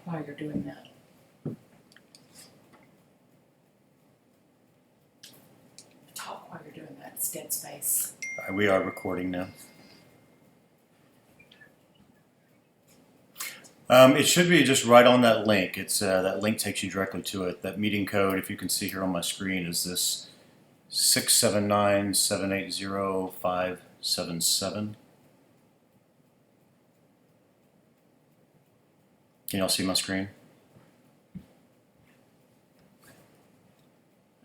while you're doing that. Talk while you're doing that. It's dead space. All right, we are recording now. It should be just right on that link. It's that link takes you directly to it. That meeting code, if you can see here on my screen, is this 679-780-577. Can y'all see my screen?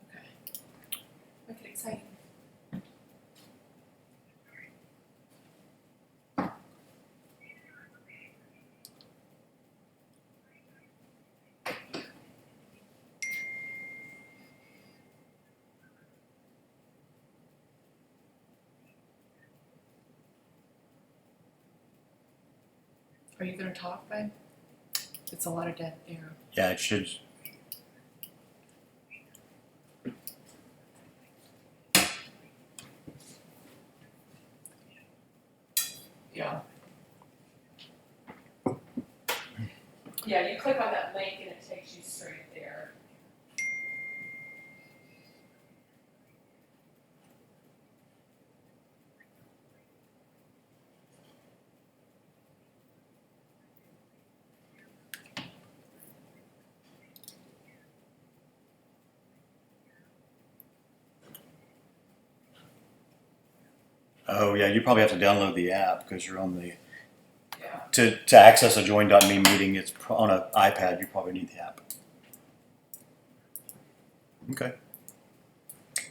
Okay. Make it exciting. Are you going to talk, babe? It's a lot of dead air. Yeah, it should. Yeah. Yeah, you click on that link and it takes you straight there. Oh yeah, you probably have to download the app because you're on the. Yeah. To access a join.me meeting, it's on an iPad. You probably need the app. Okay.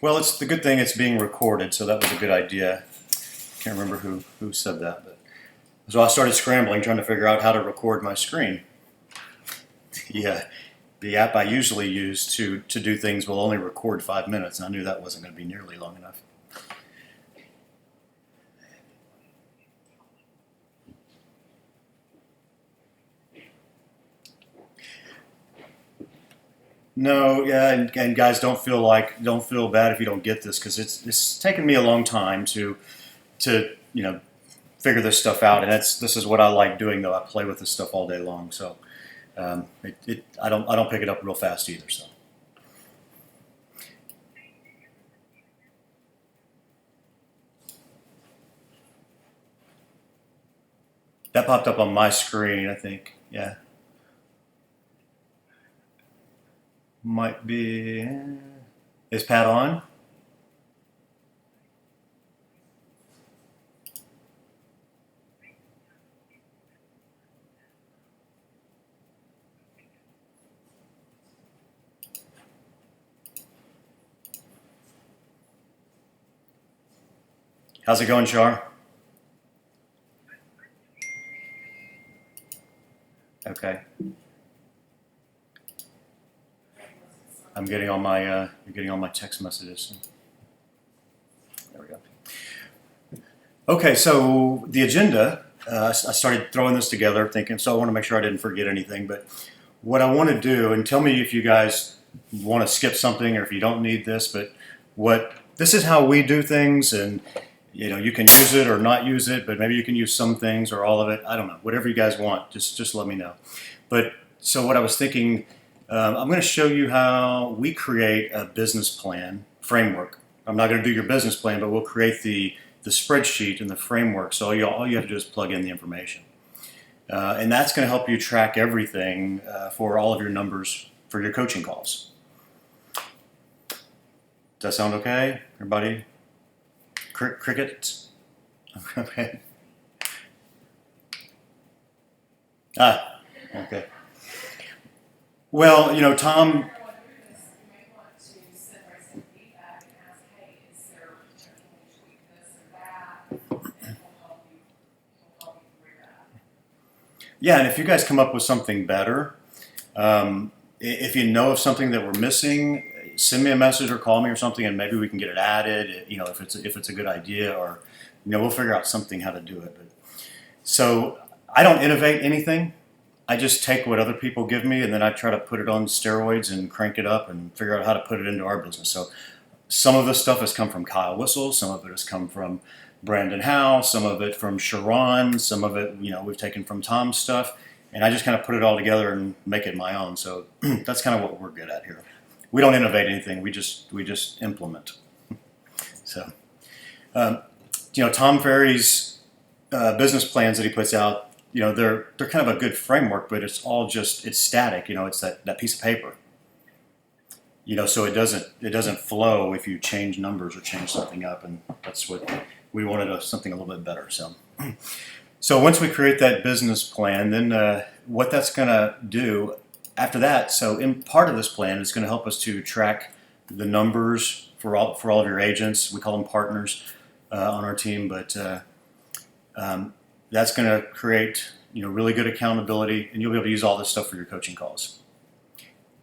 Well, it's the good thing it's being recorded, so that was a good idea. Can't remember who said that, but so I started scrambling trying to figure out how to record my screen. Yeah, the app I usually use to do things will only record 5 minutes, and I knew that wasn't going to be nearly long enough. No, yeah, and guys, don't feel bad if you don't get this because it's taken me a long time to figure this stuff out, and this is what I like doing though. I play with this stuff all day long, so I don't pick it up real fast either. So that popped up on my screen, I think. Yeah, might be. Is Pat on? How's it going, Char? Okay. I'm getting all my you're getting all my text messages. There we go. Okay, so the agenda. I started throwing this together, thinking so I want to make sure I didn't forget anything. But what I want to do, and tell me if you guys want to skip something or if you don't need this. But this is how we do things, and you can use it or not use it. But maybe you can use some things or all of it. I don't know. Whatever you guys want, just let me know. But so what I was thinking. I'm going to show you how we create a business plan framework. I'm not going to do your business plan, but we'll create the spreadsheet and the framework. So all you have to do is plug in the information. And that's going to help you track everything for all of your numbers for your coaching calls. Does that sound okay? Everybody? Crickets? Okay. Okay. Well, Tom. Yeah, and if you guys come up with something better, if you know of something that we're missing, send me a message or call me or something, and maybe we can get it added. If it's a good idea, or we'll figure out something how to do it. But so I don't innovate anything. I just take what other people give me and then I try to put it on steroids and crank it up and figure out how to put it into our business. So some of this stuff has come from Kyle Whistle, some of it has come from Brandon Howe, some of it from Sharon, some of it, we've taken from Tom's stuff. and I just kind of put it all together and make it my own. So that's kind of what we're good at here. We don't innovate anything. We just implement. So, Tom Ferry's business plans that he puts out, they're kind of a good framework, but it's all it's static. It's that piece of paper. So it doesn't flow if you change numbers or change something up, and that's what we wanted, something a little bit better. So once we create that business plan, then what that's going to do after that. So in part of this plan, it's going to help us to track the numbers for all of your agents. We call them partners on our team, but that's going to create really good accountability, and you'll be able to use all this stuff for your coaching calls.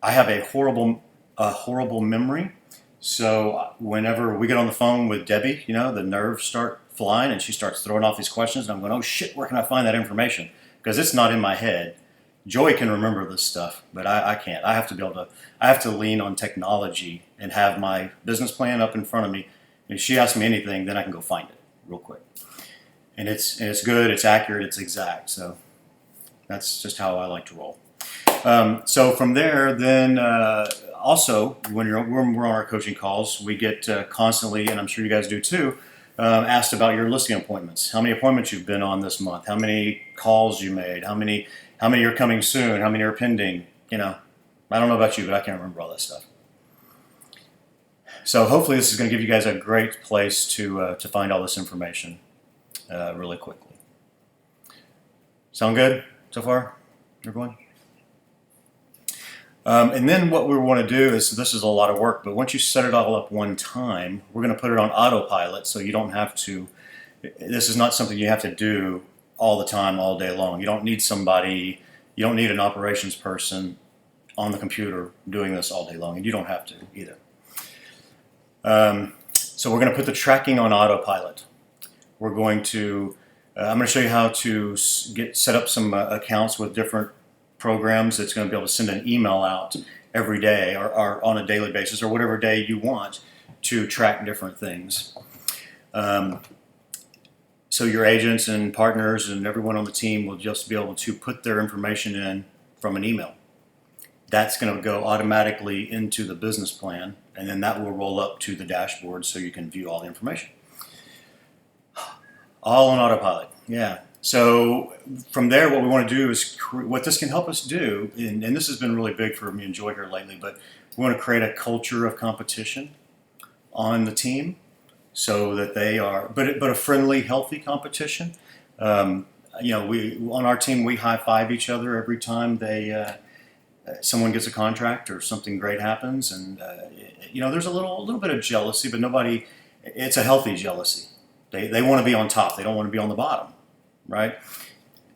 I have a horrible memory, so whenever we get on the phone with Debbie, the nerves start flying, and she starts throwing off these questions, and I'm going, oh shit, where can I find that information? Because it's not in my head. Joy can remember this stuff, but I can't. I have to lean on technology and have my business plan up in front of me. And if she asks me anything, then I can go find it real quick. And it's good, it's accurate, it's exact. So that's just how I like to roll. So from there, then also when we're on our coaching calls, we get constantly, and I'm sure you guys do too, asked about your listing appointments. How many appointments you've been on this month? How many calls you made? How many are coming soon? How many are pending? I don't know about you, but I can't remember all that stuff. So hopefully this is going to give you guys a great place to find all this information really quickly. Sound good so far, everyone? And then what we want to do is, this is a lot of work, but once you set it all up one time, we're going to put it on autopilot, so you don't have to, this is not something you have to do all the time, all day long. You don't need an operations person on the computer doing this all day long, and you don't have to either. So we're going to put the tracking on autopilot. We're going to, I'm going to show you how to set up some accounts with different programs that's going to be able to send an email out every day or on a daily basis or whatever day you want to track different things. So your agents and partners and everyone on the team will just be able to put their information in from an email. That's going to go automatically into the business plan, and then that will roll up to the dashboard so you can view all the information. All on autopilot, yeah. So from there, what we want to do is, what this can help us do, and this has been really big for me and Joy here lately, but we want to create a culture of competition on the team so that they are, but a friendly, healthy competition. On our team, we high five each other every time someone gets a contract or something great happens, and there's a little bit of jealousy, but it's a healthy jealousy. They want to be on top. They don't want to be on the bottom. Right?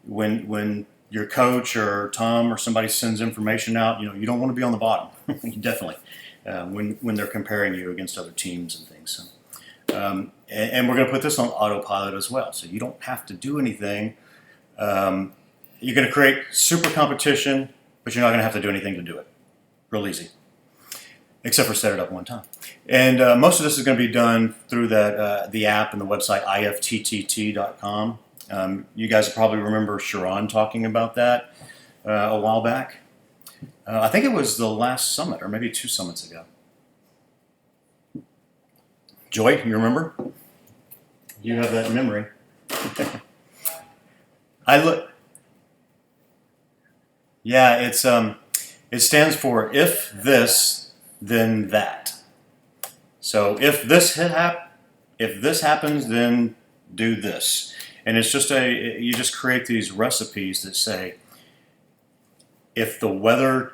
When your coach or Tom or somebody sends information out, you don't want to be on the bottom. Definitely. When they're comparing you against other teams and things. So, and we're going to put this on autopilot as well. So you don't have to do anything. You're going to create super competition, but you're not going to have to do anything to do it. Real easy. Except for set it up one time. And most of this is going to be done through the app and the website ifttt.com. You guys probably remember Sharon talking about that a while back. I think it was the last summit, or maybe 2 summits ago. Joy, you remember? You have that memory. Yeah, it stands for if this, then that. So if this happens, then do this. And it's just you just create these recipes that say, if the weather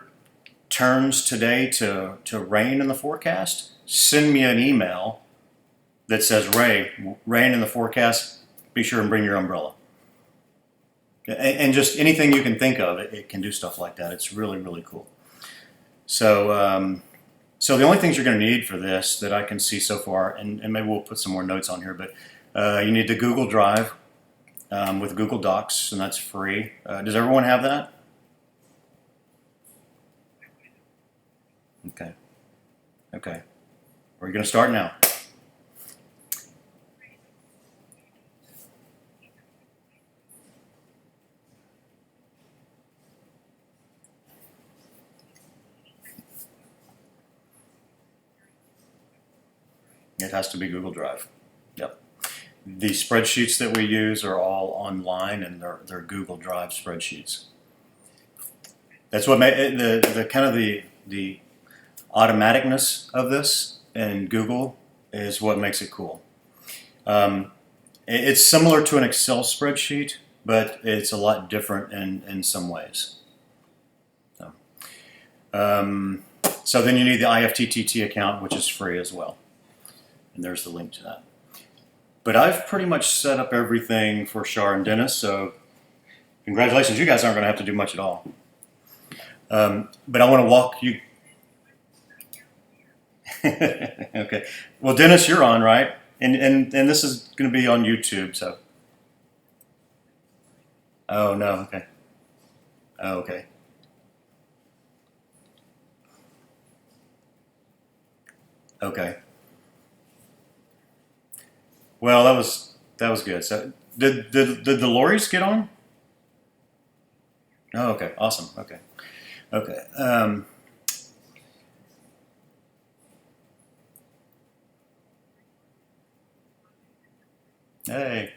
turns today to rain in the forecast, send me an email that says, rain in the forecast, be sure and bring your umbrella. And just anything you can think of, it can do stuff like that. It's really, really cool. So the only things you're going to need for this that I can see so far, and maybe we'll put some more notes on here, but you need the Google Drive. With Google Docs, and that's free. Does everyone have that? Okay. We're going to start now. It has to be Google Drive. Yep. The spreadsheets that we use are all online, and they're Google Drive spreadsheets. That's what the kind of the automaticness of this in Google is what makes it cool. It's similar to an Excel spreadsheet, but it's a lot different in some ways. So then you need the IFTTT account, which is free as well. And there's the link to that. But I've pretty much set up everything for Shar and Dennis, so congratulations. You guys aren't going to have to do much at all. But I want to walk you. Okay. Well, Dennis, you're on, right? And this is going to be on YouTube, so. Oh, no. Okay. Oh, okay. Okay. Well, that was good. So, did the Lorries get on? Oh, okay. Awesome. Okay. Okay. Hey.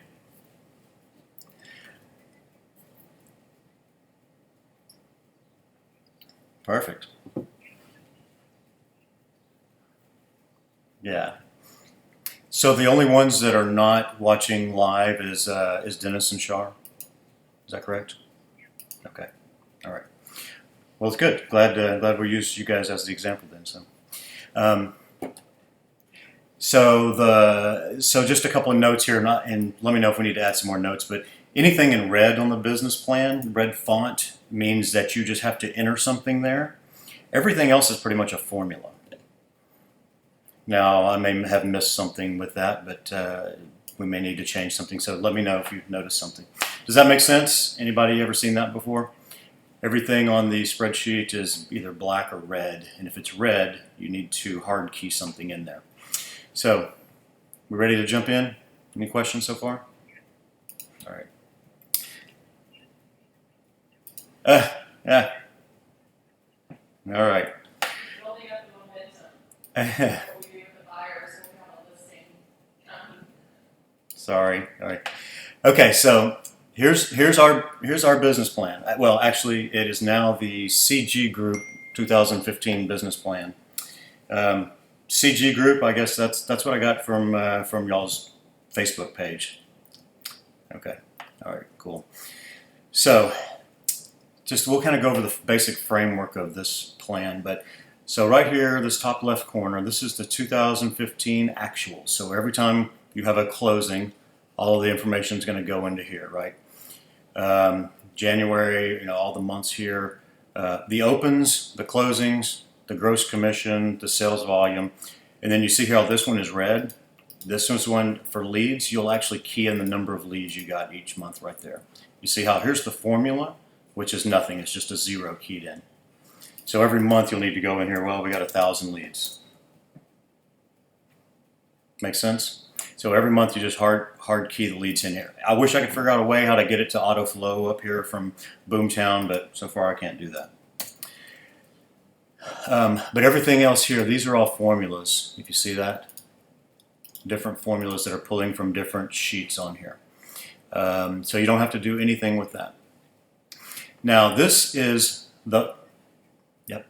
Perfect. Yeah. So the only ones that are not watching live is Dennis and Shar. Is that correct? Okay. All right. Well, it's good. Glad we used you guys as the example then. Um, so just a couple of notes here, and let me know if we need to add some more notes. But anything in red on the business plan, red font, means that you just have to enter something there. Everything else is pretty much a formula. Now, I may have missed something with that, but we may need to change something. So let me know if you've noticed something. Does that make sense? Anybody ever seen that before? Everything on the spreadsheet is either black or red. And if it's red, you need to hard key something in there. So, we ready to jump in? Any questions so far? All right. Yeah. All right. Building up the momentum. What we do with the buyers, so we have a listing. Sorry. All right. Okay, so here's our business plan. Well, actually, it is now the CG Group 2015 business plan. CG Group, I guess that's what I got from y'all's Facebook page. Okay. All right. Cool. So, just we'll kind of go over the basic framework of this plan. But so right here, this top left corner, this is the 2015 actuals. So every time you have a closing, all of the information is going to go into here, right? January, all the months here, the opens, the closings, the gross commission, the sales volume, and then you see here how this one is red. This one's one for leads. You'll actually key in the number of leads you got each month right there. You see how here's the formula, which is nothing. It's just a 0 keyed in. So every month you'll need to go in here, well, we got 1,000 leads. Make sense? So every month you just hard key the leads in here. I wish I could figure out a way how to get it to auto flow up here from Boomtown, but so far I can't do that. But everything else here, these are all formulas, if you see that. Different formulas that are pulling from different sheets on here. So you don't have to do anything with that. Now this is the, yep.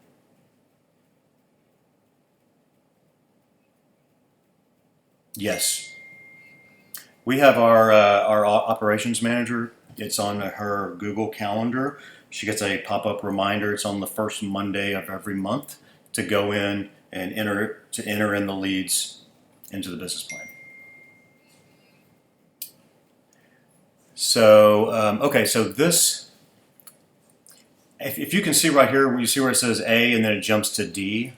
Yes. We have our operations manager. It's on her Google Calendar. She gets a pop-up reminder. It's on the first Monday of every month to go in and enter in the leads into the business plan. So, okay, so this, if you can see right here, you see where it says A and then it jumps to D.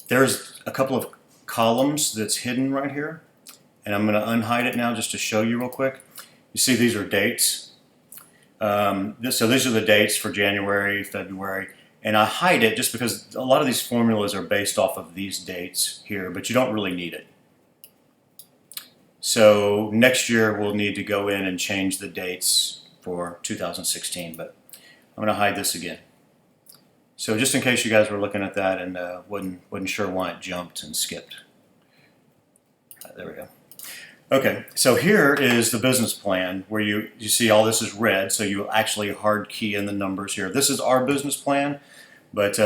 There's a couple of columns that's hidden right here. And I'm going to unhide it now just to show you real quick. You see these are dates. So these are the dates for January, February. And I hide it just because a lot of these formulas are based off of these dates here, but you don't really need it. So next year we'll need to go in and change the dates for 2016, but I'm going to hide this again. So just in case you guys were looking at that and wasn't sure why it jumped and skipped. There we go. Okay, so here is the business plan where you see all this is red, so you actually hard key in the numbers here. This is our business plan, but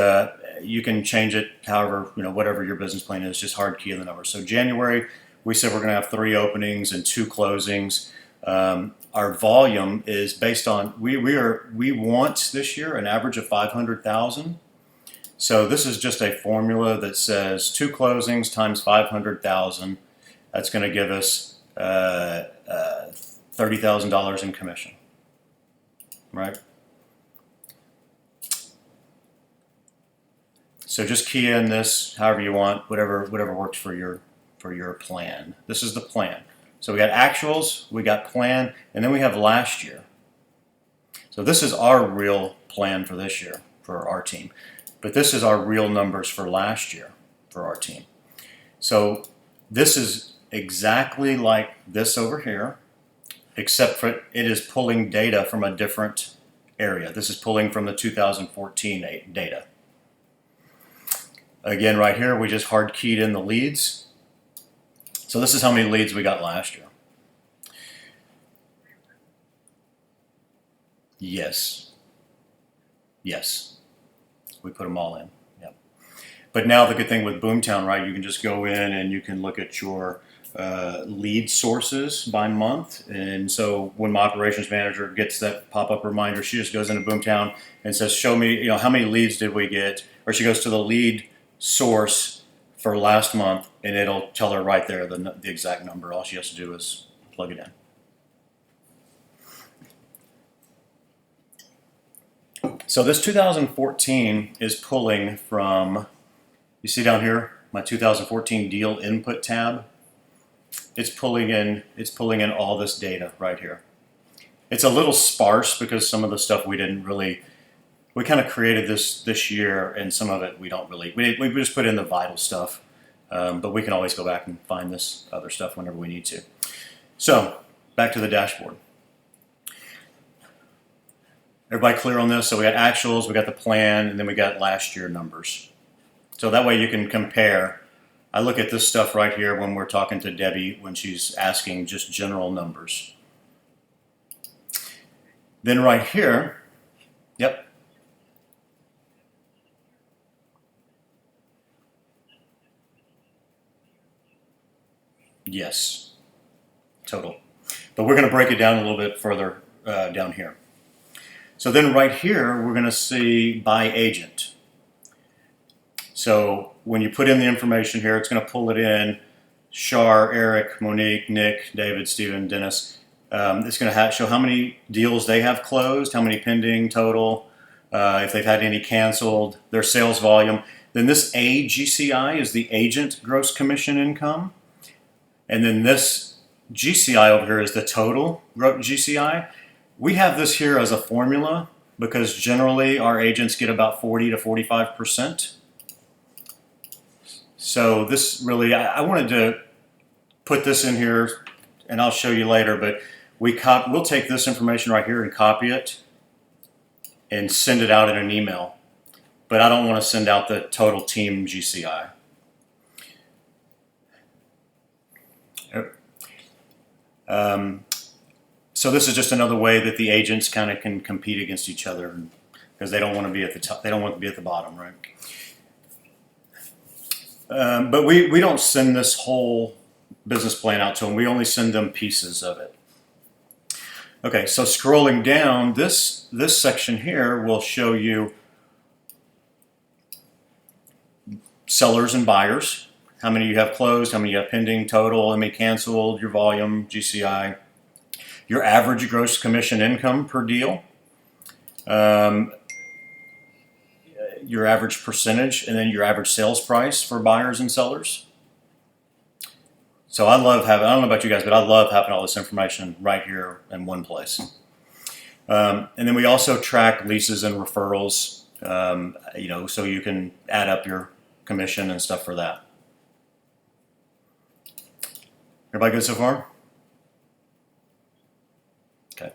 you can change it however, whatever your business plan is, just hard key in the numbers. So January, we said we're going to have 3 openings and 2 closings. Our volume is based on, we want this year an average of 500,000. So this is just a formula that says 2 closings times 500,000. That's going to give us $30,000 in commission, right? So just key in this however you want, whatever works for your plan. This is the plan. So we got actuals, we got plan, and then we have last year. So this is our real plan for this year for our team, but this is our real numbers for last year for our team. So this is exactly like this over here, except for it is pulling data from a different area. This is pulling from the 2014 data. Again, right here, we just hard keyed in the leads. So this is how many leads we got last year. Yes. Yes. We put them all in. Yep. But now the good thing with Boomtown, right, you can just go in and you can look at your lead sources by month. And so when my operations manager gets that pop-up reminder, she just goes into Boomtown and says, show me, how many leads did we get? Or she goes to the lead source for last month, and it'll tell her right there the exact number. All she has to do is plug it in. So this 2014 is pulling from, you see down here, my 2014 deal input tab. It's pulling in all this data right here. It's a little sparse because some of the stuff we kind of created this year, and some of it we just put in the vital stuff. But we can always go back and find this other stuff whenever we need to. So back to the dashboard. Everybody clear on this? So we got actuals, we got the plan, and then we got last year numbers. So that way you can compare. I look at this stuff right here when we're talking to Debbie when she's asking just general numbers. Then right here, yep. Yes, total. But we're going to break it down a little bit further down here. So then right here, we're going to see by agent. So when you put in the information here, it's going to pull it in. Shar, Eric, Monique, Nick, David, Stephen, Dennis. It's going to show how many deals they have closed, how many pending total, if they've had any canceled, their sales volume. Then this AGCI is the agent gross commission income. And then this GCI over here is the total GCI. We have this here as a formula because generally our agents get about 40 to 45%. So this really, I wanted to put this in here, and I'll show you later, but we'll take this information right here and copy it and send it out in an email. But I don't want to send out the total team GCI. So this is just another way that the agents kind of can compete against each other because they don't want to be at the top. They don't want to be at the bottom, right? But we don't send this whole business plan out to them. We only send them pieces of it. Okay, so scrolling down, this section here will show you sellers and buyers. How many you have closed, how many you have pending total, how many canceled, your volume, GCI, your average gross commission income per deal, your average percentage, and then your average sales price for buyers and sellers. So I love having, I don't know about you guys, but I love having all this information right here in one place. And then we also track leases and referrals, so you can add up your commission and stuff for that. Everybody good so far? Okay.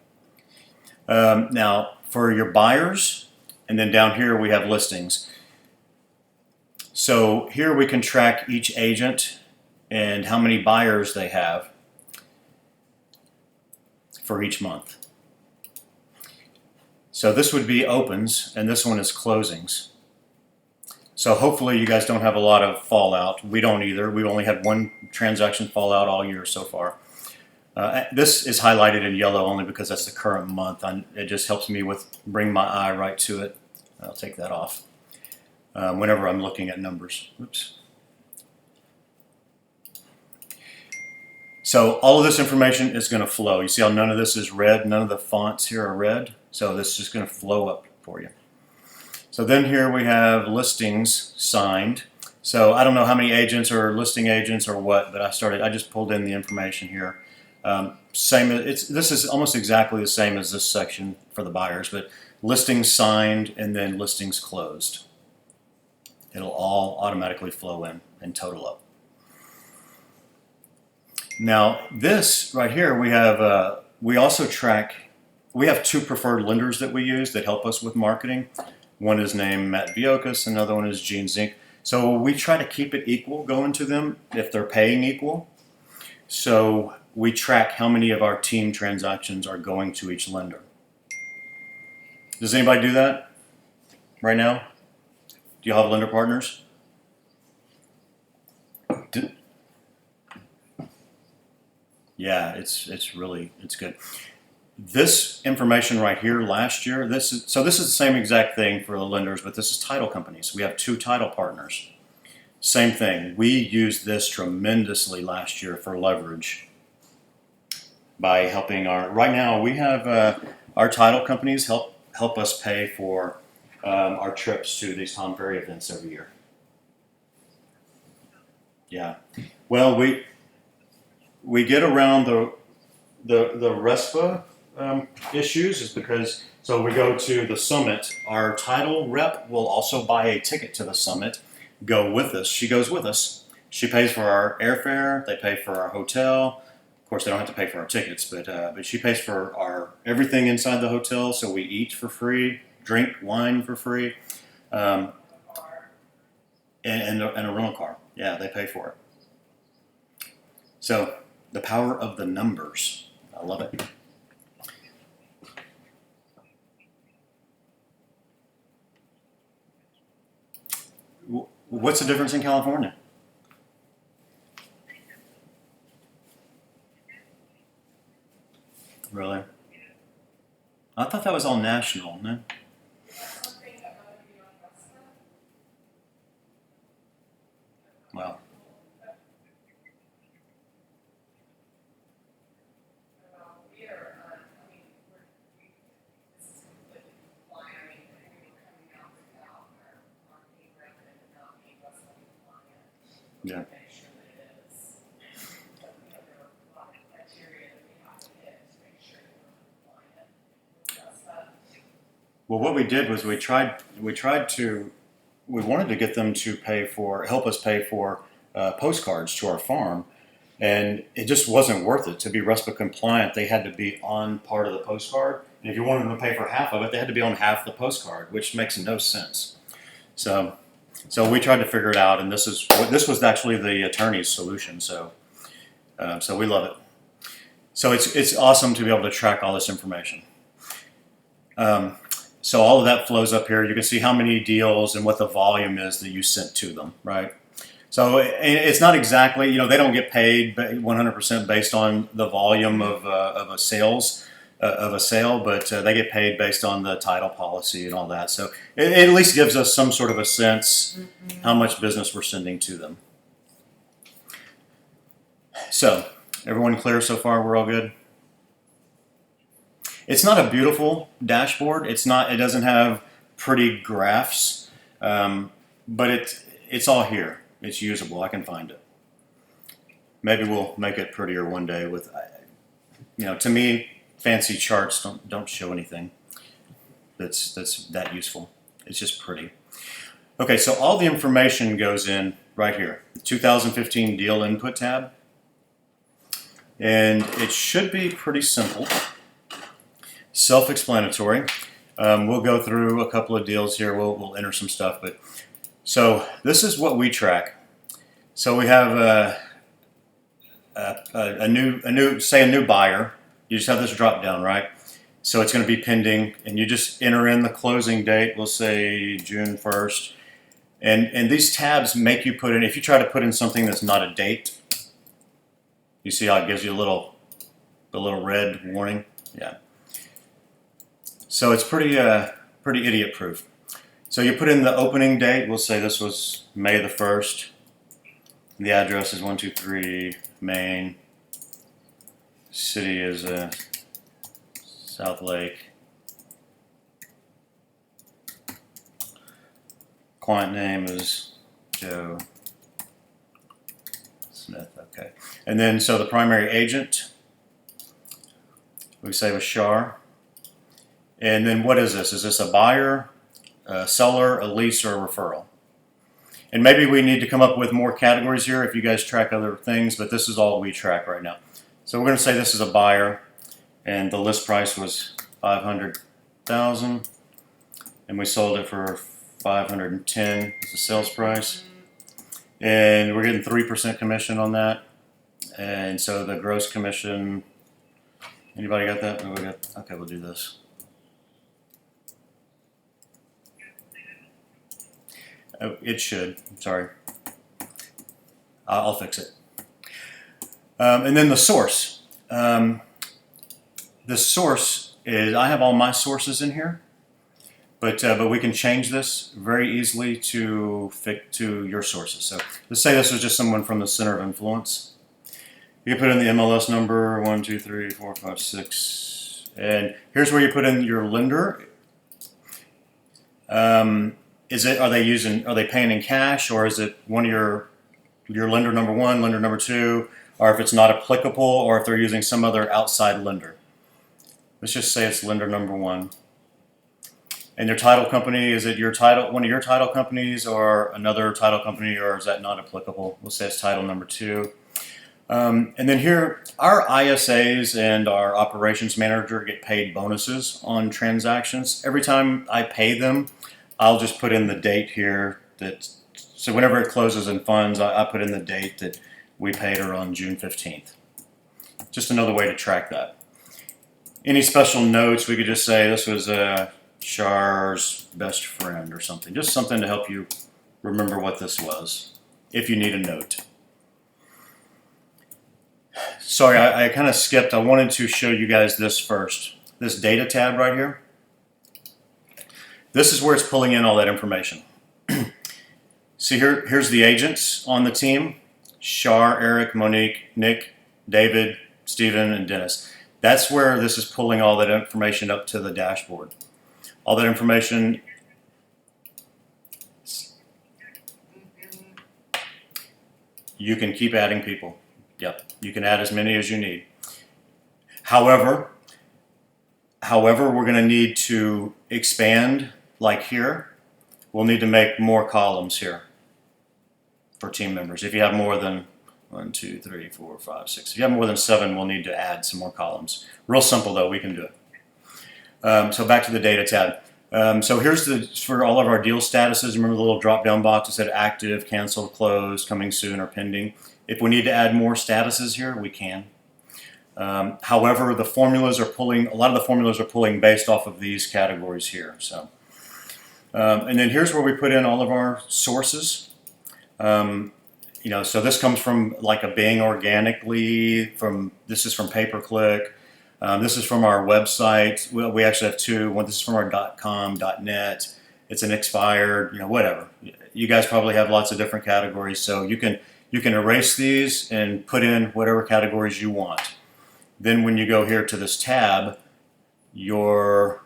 Now, for your buyers, And then down here we have listings. So here we can track each agent and how many buyers they have for each month. So this would be opens, and this one is closings. So hopefully you guys don't have a lot of fallout. We don't either. We've only had one transaction fallout all year so far. This is highlighted in yellow only because that's the current month. It just helps me bring my eye right to it. I'll take that off whenever I'm looking at numbers. Oops. So all of this information is going to flow. You see how none of this is red? None of the fonts here are red. So this is just going to flow up for you. So then here we have listings signed. So I don't know how many agents or listing agents or what, but I just pulled in the information here. This is almost exactly the same as this section for the buyers, but listings signed and then listings closed. It'll all automatically flow in and total up. Now this right here, we also track. We have two preferred lenders that we use that help us with marketing. One is named Matt Viokas, another one is Gene Zink. So we try to keep it equal going to them if they're paying equal. So we track how many of our team transactions are going to each lender. Does anybody do that right now? Do you have lender partners? Yeah, it's good. This information right here last year, this is the same exact thing for the lenders, but this is title companies. We have two title partners. Same thing. We used this tremendously last year for leverage by helping right now we have our title companies help us pay for our trips to these Tom Ferry events every year. Yeah. Well, we get around the RESPA issues is because, so we go to the summit. Our title rep will also buy a ticket to the summit, go with us. She goes with us. She pays for our airfare. They pay for our hotel. Of course, they don't have to pay for our tickets, but she pays for our everything inside the hotel. So we eat for free, drink wine for free, and a rental car. Yeah, they pay for it. So the power of the numbers. I love it. What's the difference in California? Really? I thought that was all national, no? Well, yeah. Well, what we did was we wanted to get them to help us pay for postcards to our farm, and it just wasn't worth it. To be RESPA compliant, they had to be on part of the postcard, and if you wanted them to pay for half of it, they had to be on half the postcard, which makes no sense. So we tried to figure it out, and this was actually the attorney's solution. So we love it. So it's awesome to be able to track all this information. So all of that flows up here. You can see how many deals and what the volume is that you sent to them, right? So it's not exactly, they don't get paid 100% based on the volume of a sale, but they get paid based on the title policy and all that. So it at least gives us some sort of a sense how much business we're sending to them. So everyone clear so far? We're all good? It's not a beautiful dashboard. It doesn't have pretty graphs, but it's all here. It's usable. I can find it. Maybe we'll make it prettier one day with, to me, fancy charts don't show anything that's that useful. It's just pretty. Okay, so all the information goes in right here, the 2015 deal input tab, and it should be pretty simple. Self-explanatory. We'll go through a couple of deals here. We'll enter some stuff, but so this is what we track. So we have a new buyer. You just have this drop down, right? So it's going to be pending, and you just enter in the closing date. We'll say June 1st. And these tabs make you put in, if you try to put in something that's not a date, you see how it gives you the little red warning? Yeah. So it's pretty idiot proof. So you put in the opening date. We'll say this was May the 1st. The address is 123 Main. City is South Lake. Client name is Joe Smith. Okay. And then, so the primary agent, we say was Shar. And then what is this? Is this a buyer, a seller, a lease, or a referral? And maybe we need to come up with more categories here if you guys track other things, but this is all we track right now. So we're going to say this is a buyer, and the list price was $500,000, and we sold it for $510 as a sales price, and we're getting 3% commission on that. And so the gross commission. Anybody got that? No, okay, we'll do this. Oh, it should. Sorry. I'll fix it. And then the source. The source is, I have all my sources in here, but we can change this very easily to fit to your sources. So let's say this was just someone from the center of influence. You can put in the MLS number 1, 2, 3, 4, 5, 6, and here's where you put in your lender. Are they paying in cash, or is it one of your lender number 1, lender number 2, or if it's not applicable, or if they're using some other outside lender? Let's just say it's lender number 1. And your title company, is it one of your title companies or another title company, or is that not applicable? We'll say it's title number 2. And then here, our ISAs and our operations manager get paid bonuses on transactions. Every time I pay them, I'll just put in the date here. So whenever it closes in funds, I put in the date that we paid her on June 15th. Just another way to track that. Any special notes, we could just say this was Char's best friend or something. Just something to help you remember what this was, if you need a note. Sorry, I kind of skipped. I wanted to show you guys this first. This data tab right here. This is where it's pulling in all that information. See here's the agents on the team. Char, Eric, Monique, Nick, David, Stephen, and Dennis. That's where this is pulling all that information up to the dashboard. All that information. You can keep adding people. Yep, you can add as many as you need. However, we're going to need to expand, like here. We'll need to make more columns here for team members. If you have more than 1, 2, 3, 4, 5, 6. If you have more than 7, we'll need to add some more columns. Real simple though, we can do it. So back to the data tab. So here's for all of our deal statuses. Remember the little drop-down box that said active, canceled, closed, coming soon, or pending. If we need to add more statuses here, we can. However, the formulas are pulling, a lot of the formulas are pulling based off of these categories here. So, and then here's where we put in all of our sources. So this comes from like a Bing organically. This is from pay-per-click. This is from our website. We actually have 2. One, this is from our .com, .net. It's an expired, whatever. You guys probably have lots of different categories, so you can erase these and put in whatever categories you want. Then when you go here to this tab, your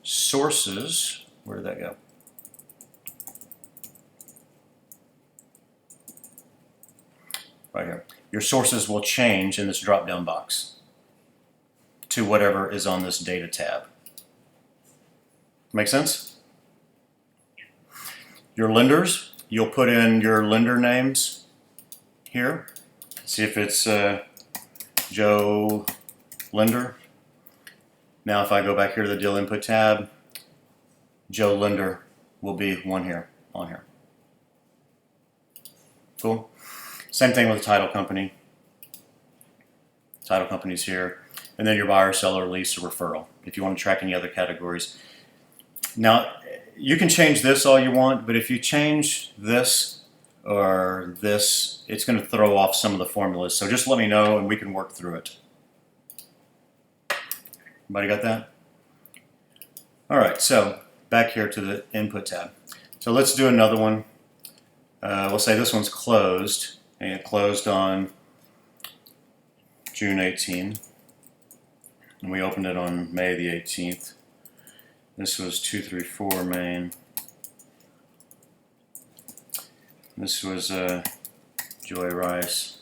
sources, where did that go? Right here. Your sources will change in this drop-down box to whatever is on this data tab. Make sense? Your lenders, you'll put in your lender names here. See if it's Joe Lender. Now if I go back here to the deal input tab, Joe Linder will be one here on here. Cool. Same thing with the title company. Title company's here. And then your buyer, seller, lease, or referral, if you want to track any other categories. Now, you can change this all you want, but if you change this or this, it's going to throw off some of the formulas. So just let me know and we can work through it. Everybody got that? All right, so back here to the input tab. So let's do another one. We'll say this one's closed, and it closed on June 18. And we opened it on May the 18th. This was 234 Main. This was Joy Rice.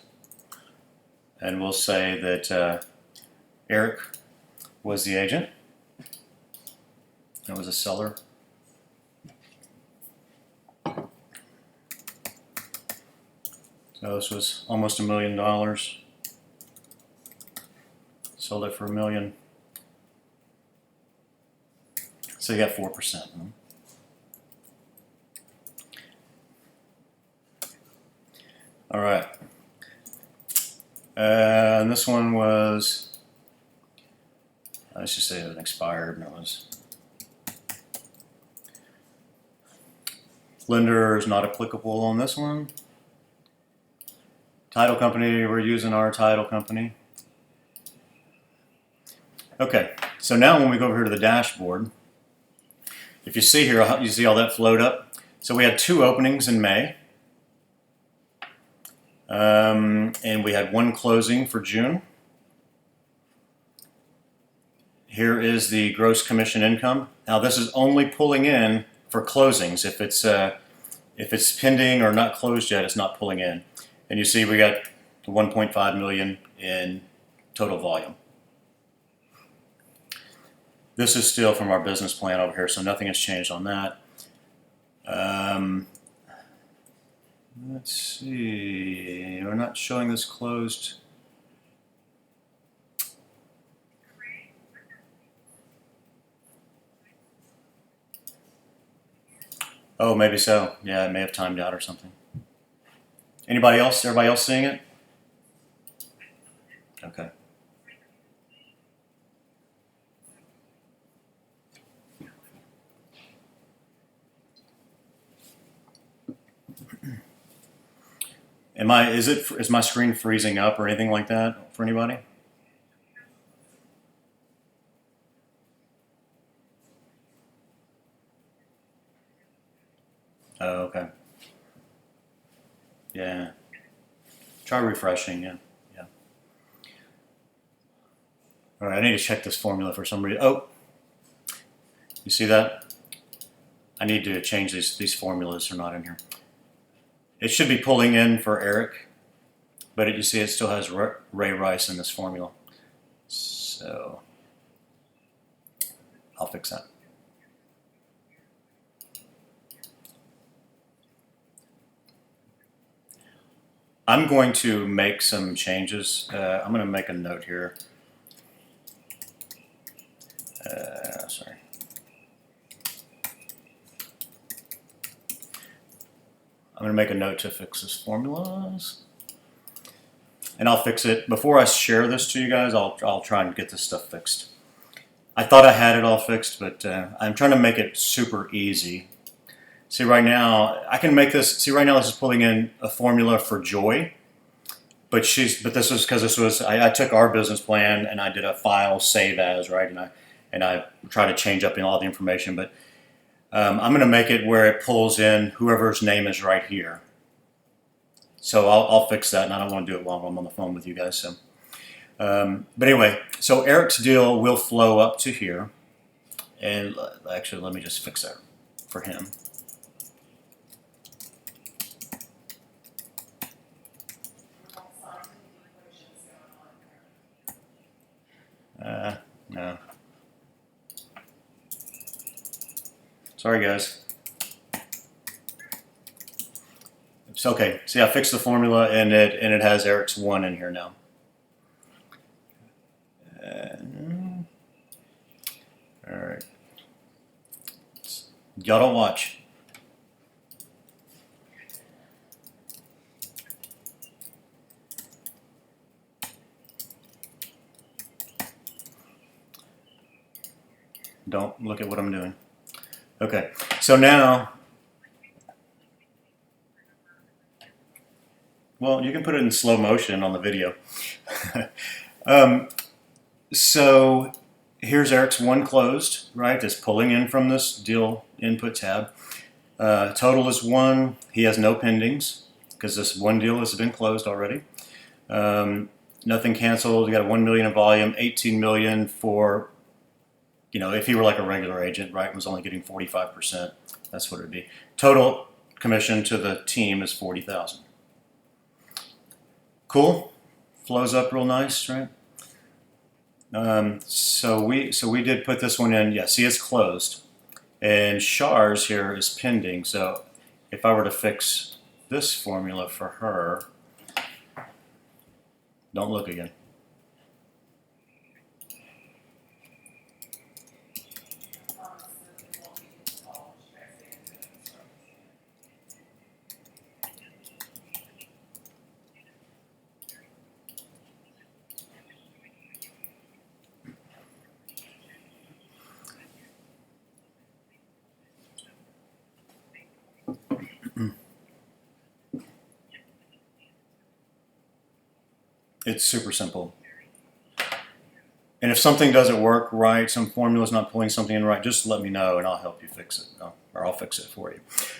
And we'll say that Eric was the agent. That was a seller. So this was almost $1 million. Sold it for $1 million. So you got 4%. All right. And this one was, let's just say it was expired, and it was. Lender is not applicable on this one. Title company, we're using our title company. Okay, so now when we go over here to the dashboard, if you see here, you see all that float up. So we had 2 openings in May. And we had 1 closing for June. Here is the gross commission income. Now this is only pulling in for closings. If it's pending or not closed yet, it's not pulling in. And you see we got 1.5 million in total volume. This is still from our business plan over here, so nothing has changed on that. Let's see, we're not showing this closed. Oh, maybe so. Yeah, it may have timed out or something. Anybody else? Everybody else seeing it? Okay. Is my screen freezing up or anything like that for anybody? Oh, okay. Yeah. Try refreshing, yeah. All right, I need to check this formula for some reason. Oh, you see that? I need to change these formulas, they're not in here. It should be pulling in for Eric, but you see it still has Ray Rice in this formula. So I'll fix that. I'm going to make some changes. I'm going to make a note here. Sorry. I'm going to make a note to fix this formulas. And I'll fix it. Before I share this to you guys, I'll try and get this stuff fixed. I thought I had it all fixed, but I'm trying to make it super easy. See right now, I can make this, see right now this is pulling in a formula for Joy. But this is because I took our business plan and I did a file save as, right? And I try to change up all the information, but I'm going to make it where it pulls in whoever's name is right here. So I'll fix that, and I don't want to do it while I'm on the phone with you guys. So, but anyway, so Eric's deal will flow up to here, and actually, let me just fix that for him. No. Sorry, guys. It's okay. See, I fixed the formula, and it has Eric's 1 in here now. All right. Gotta watch. Don't look at what I'm doing. Okay, so now, well, you can put it in slow motion on the video. So here's Eric's one closed, right? Just pulling in from this deal input tab. Total is 1. He has no pendings because this one deal has been closed already. Nothing canceled. We got 1 million in volume, 18 million for, if he were like a regular agent, right, was only getting 45%. That's what it would be. Total commission to the team is 40,000. Cool. Flows up real nice, right? So we did put this one in. Yeah, see, it's closed, and Shar's here is pending. So if I were to fix this formula for her, don't look again. It's super simple. And if something doesn't work right, some formula's not pulling something in right, just let me know and I'll help you fix it. Or I'll fix it for you.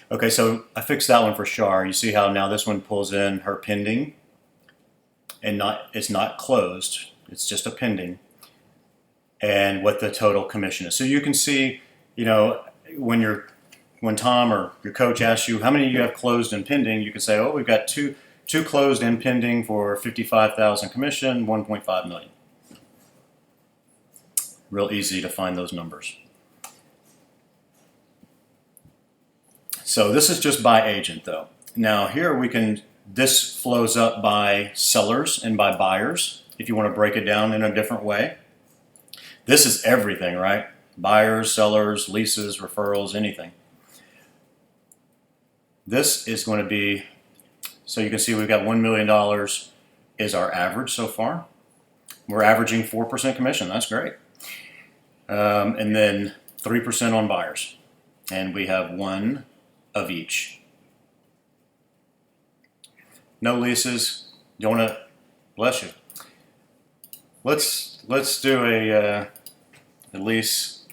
Okay, so I fixed that one for Shar. You see how now this one pulls in her pending and it's not closed. It's just a pending. And what the total commission is. So you can see, when Tom or your coach asks you how many you have closed and pending, you can say, oh, we've got two closed and pending for 55,000 commission, 1.5 million. Real easy to find those numbers. So this is just by agent though. Now here this flows up by sellers and by buyers if you want to break it down in a different way. This is everything, right? Buyers, sellers, leases, referrals, anything. This is going to be, so you can see we've got $1 million is our average so far. We're averaging 4% commission. That's great. And then 3% on buyers. And we have 1 of each. No leases. You want to, bless you. Let's do a lease.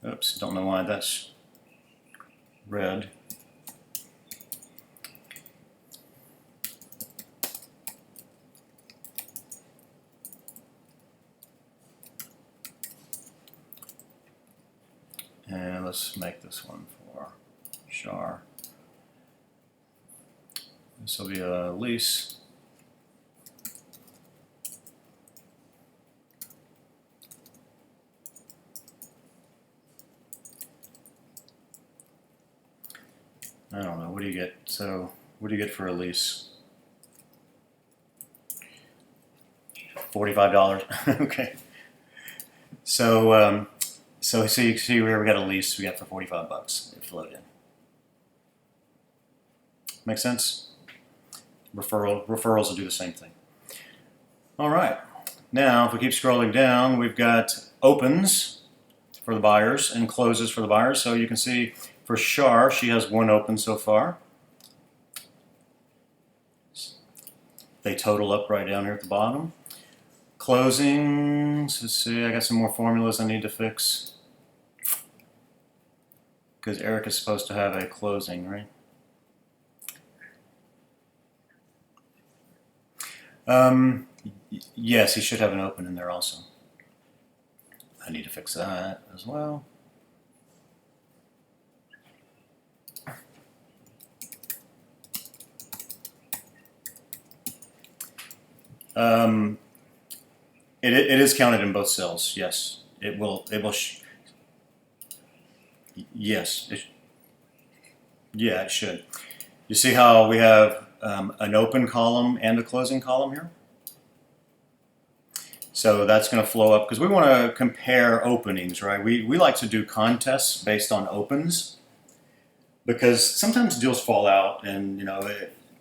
Oops, don't know why that's red. And let's make this one for Shar. This will be a lease. I don't know, what do you get? So, what do you get for a lease? $45. Okay. So, so you see where we got a lease we got for $45. It flowed in. Make sense? Referrals will do the same thing. All right. Now, if we keep scrolling down, we've got opens for the buyers and closes for the buyers. So you can see for Shar, she has 1 open so far. They total up right down here at the bottom. Closings, let's see, I got some more formulas I need to fix. Because Eric is supposed to have a closing, right? Yes, he should have an open in there also. I need to fix that as well. It is counted in both cells. Yes, it will. Yes. Yeah, it should. You see how we have an open column and a closing column here? So that's going to flow up because we want to compare openings, right? We like to do contests based on opens because sometimes deals fall out, and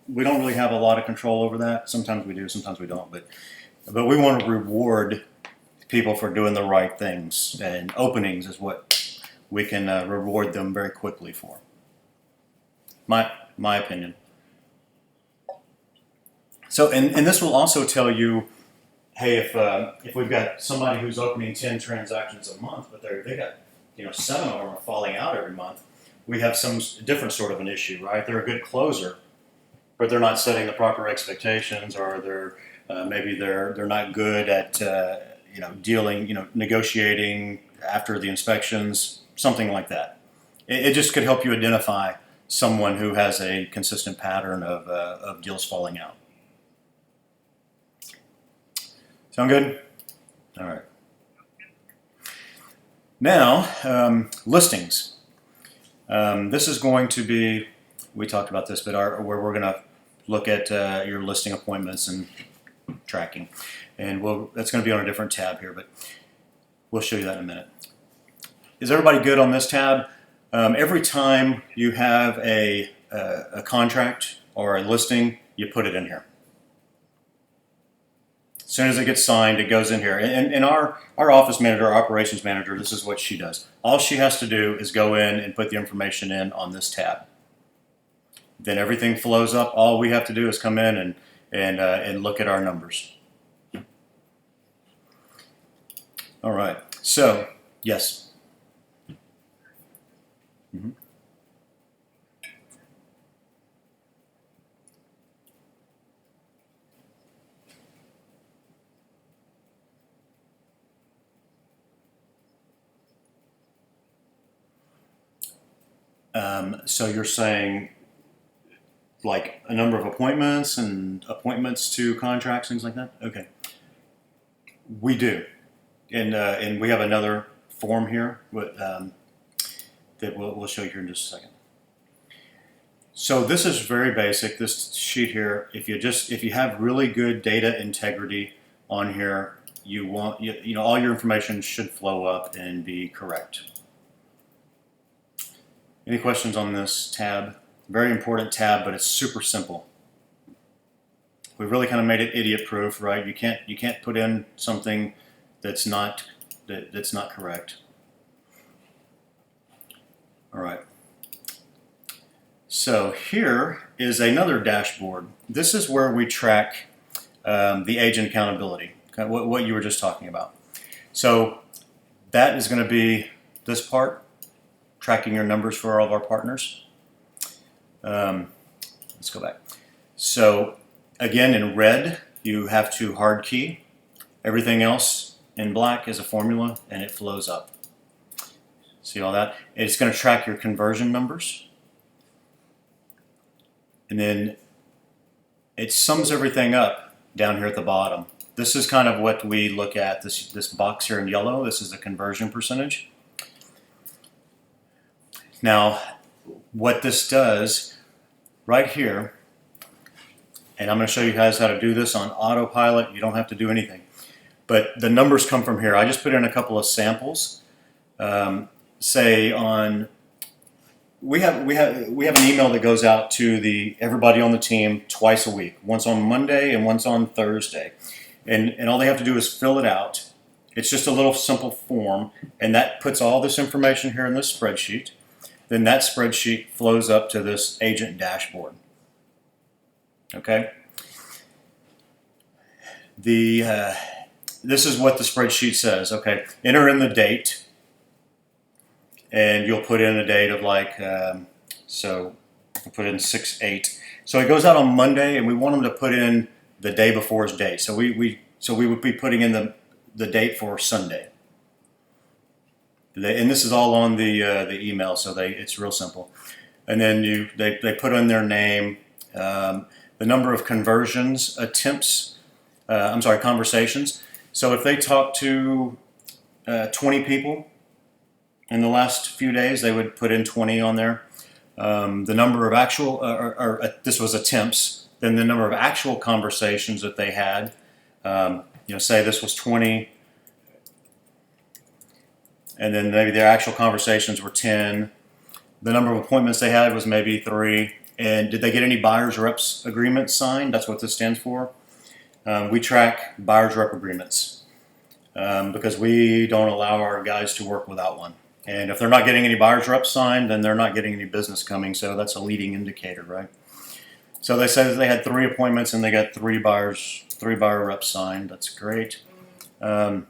we don't really have a lot of control over that. Sometimes we do, sometimes we don't. But we want to reward people for doing the right things, and openings is what we can reward them very quickly for. My opinion. So, and this will also tell you, hey, if we've got somebody who's opening 10 transactions a month, but they got 7 of them are falling out every month, we have some different sort of an issue, right? They're a good closer, but they're not setting the proper expectations, or maybe they're not good at dealing, negotiating after the inspections, something like that. It just could help you identify someone who has a consistent pattern of deals falling out. Sound good? All right. Now, listings. This is going to be, we talked about this, but where we're going to look at your listing appointments and tracking. And that's going to be on a different tab here, but we'll show you that in a minute. Is everybody good on this tab? Every time you have a contract or a listing, you put it in here. As soon as it gets signed, it goes in here. And our office manager, our operations manager, this is what she does. All she has to do is go in and put the information in on this tab. Then everything flows up. All we have to do is come in and look at our numbers. All right. So, yes. Mm-hmm. So you're saying like a number of appointments and appointments to contracts, things like that? Okay. We do. And we have another form here that we'll show you here in just a second. So this is very basic, this sheet here. If you have really good data integrity on here, all your information should flow up and be correct. Any questions on this tab? Very important tab, but it's super simple. We really kind of made it idiot-proof, right? You can't put in something that's not correct. All right. So here is another dashboard. This is where we track the agent accountability, okay, what you were just talking about. So that is going to be this part, tracking your numbers for all of our partners. Let's go back. So again, in red, you have to hard key. Everything else in black is a formula, and it flows up. See all that? It's going to track your conversion numbers. And then it sums everything up down here at the bottom. This is kind of what we look at, this box here in yellow. This is the conversion percentage. Now, what this does right here, and I'm going to show you guys how to do this on autopilot. You don't have to do anything. But the numbers come from here. I just put in a couple of samples. Say on, we have an email that goes out to everybody on the team twice a week, once on Monday and once on Thursday. And all they have to do is fill it out. It's just a little simple form, and that puts all this information here in this spreadsheet. Then that spreadsheet flows up to this agent dashboard. Okay? This is what the spreadsheet says. Okay, enter in the date, and you'll put in a date of so I'll put in 6/8. So it goes out on Monday, and we want them to put in the day before's date. So we would be putting in the date for Sunday. And this is all on the email, so it's real simple. And then they put in their name, the number of conversions, conversations. So if they talk to 20 people in the last few days, they would put in 20 on there. The number of actual, this was attempts, then the number of actual conversations that they had, say this was 20, and then maybe their actual conversations were 10. The number of appointments they had was maybe 3. And did they get any buyer's reps agreements signed? That's what this stands for. We track buyer's rep agreements because we don't allow our guys to work without one. And if they're not getting any buyer's reps signed, then they're not getting any business coming. So that's a leading indicator, right? So they said that they had 3 appointments and they got 3 buyer reps signed. That's great. The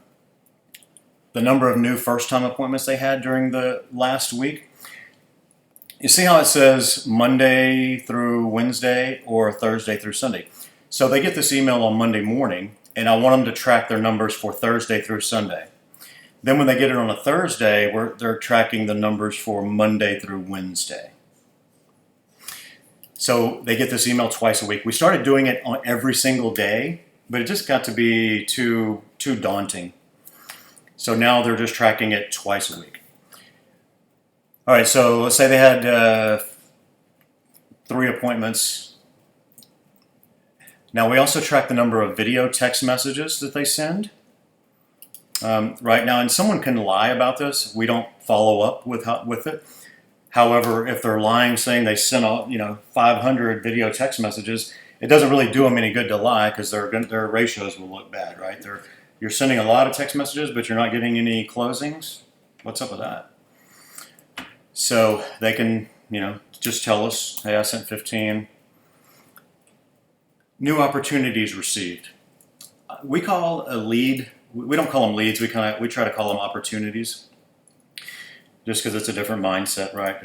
number of new first-time appointments they had during the last week. You see how it says Monday through Wednesday or Thursday through Sunday. So they get this email on Monday morning, and I want them to track their numbers for Thursday through Sunday. Then when they get it on a Thursday, they're tracking the numbers for Monday through Wednesday. So they get this email twice a week. We started doing it on every single day, but it just got to be too daunting. So now they're just tracking it twice a week. All right, so let's say they had 3 appointments. Now we also track the number of video text messages that they send. Right now, and someone can lie about this. We don't follow up with it. However, if they're lying, saying they sent 500 video text messages, it doesn't really do them any good to lie because their ratios will look bad, right? You're sending a lot of text messages, but you're not getting any closings. What's up with that? So they can, just tell us, hey, I sent 15. New opportunities received. We call a lead. We don't call them leads. We try to call them opportunities, just because it's a different mindset, right?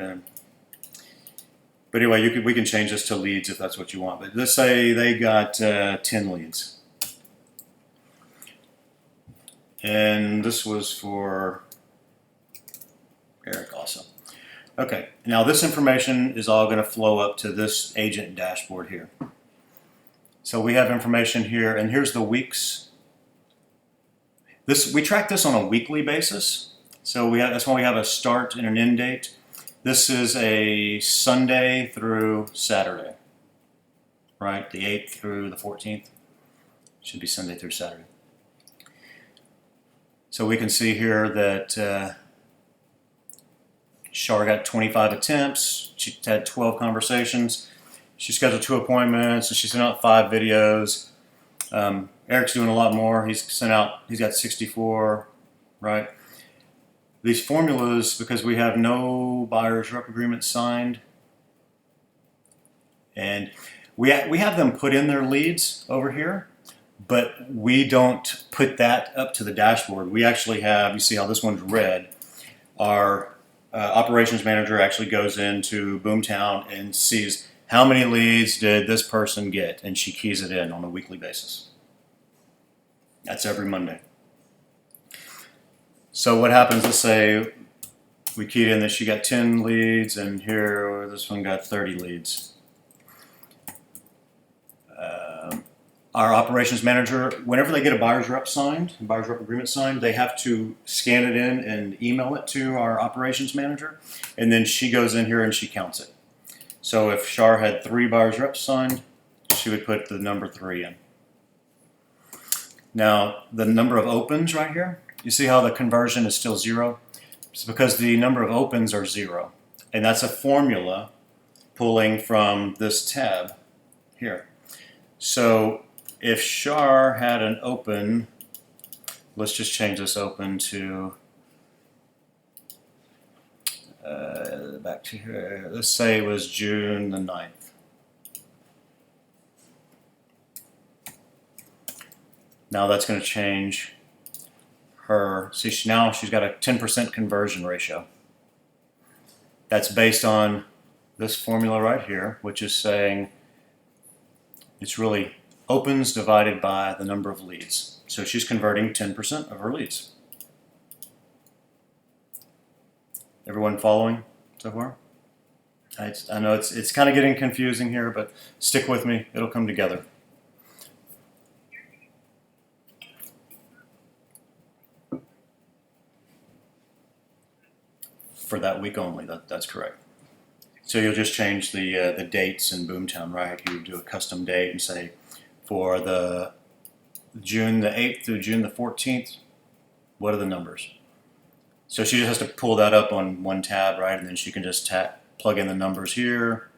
But anyway, we can change this to leads if that's what you want. But let's say they got 10 leads, and this was for Eric also. Okay, now this information is all going to flow up to this agent dashboard here. So we have information here, and here's the weeks. We track this on a weekly basis. So that's why we have a start and an end date. This is a Sunday through Saturday, right? The 8th through the 14th. Should be Sunday through Saturday. So we can see here that Shar got 25 attempts. She had 12 conversations. She scheduled 2 appointments, and she sent out 5 videos. Eric's doing a lot more. He's got 64, right? These formulas, because we have no buyer's rep agreement signed, and we have them put in their leads over here, but we don't put that up to the dashboard. We actually have, you see how this one's red, our operations manager actually goes into Boomtown and sees how many leads did this person get, and she keys it in on a weekly basis. That's every Monday. So what happens, let's say we keyed in that she got 10 leads, and here this one got 30 leads. Our operations manager, whenever they get a buyer's rep agreement signed, they have to scan it in and email it to our operations manager, and then she goes in here and she counts it. So if Shar had 3 buyer's reps signed, she would put the number 3 in. Now, the number of opens right here, you see how the conversion is still 0? It's because the number of opens are 0. And that's a formula pulling from this tab here. So if Shar had an open, let's just change this open to, back to here, let's say it was June the 9th. Now that's going to change her. See, now she's got a 10% conversion ratio. That's based on this formula right here, which is saying it's really opens divided by the number of leads. So she's converting 10% of her leads. Everyone following so far? I know it's kind of getting confusing here, but stick with me. It'll come together. For that week only, that's correct. So you'll just change the dates in Boomtown, right? You do a custom date and say for the June the 8th through June the 14th, what are the numbers? So she just has to pull that up on one tab, right? And then she can just plug in the numbers here,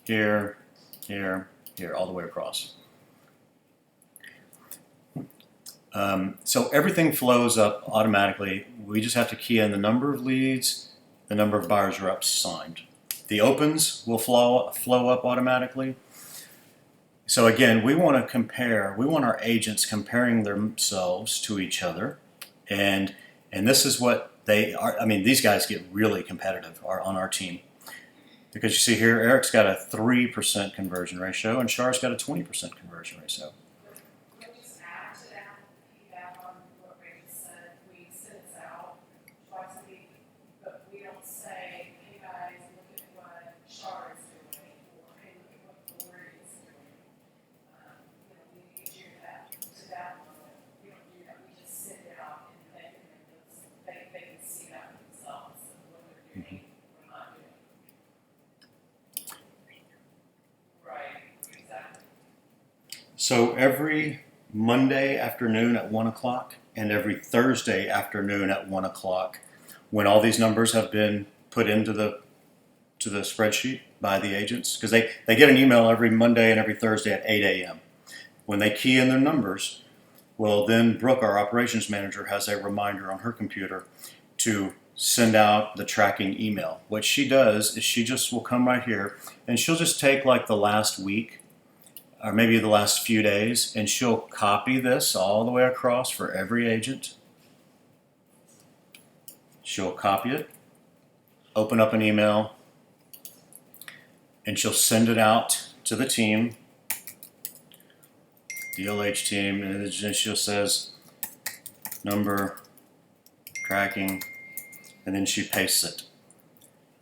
here, here, here, all the way across. So everything flows up automatically. We just have to key in the number of leads, the number of buyers reps signed. The opens will flow up automatically. So again, we want to compare. We want our agents comparing themselves to each other, and this is what they are. I mean, these guys get really competitive on our team, because you see here, Eric's got a 3% conversion ratio, and Char's got a 20% conversion ratio. So every Monday afternoon at 1 o'clock and every Thursday afternoon at 1 o'clock, when all these numbers have been put into the spreadsheet by the agents, because they get an email every Monday and every Thursday at 8 a.m. When they key in their numbers, well, then Brooke, our operations manager, has a reminder on her computer to send out the tracking email. What she does is she just will come right here and she'll just take like the last week or maybe the last few days, and she'll copy this all the way across for every agent. She'll copy it, open up an email, and she'll send it out to the team, the LH team, and then she'll says number, tracking, and then she pastes it,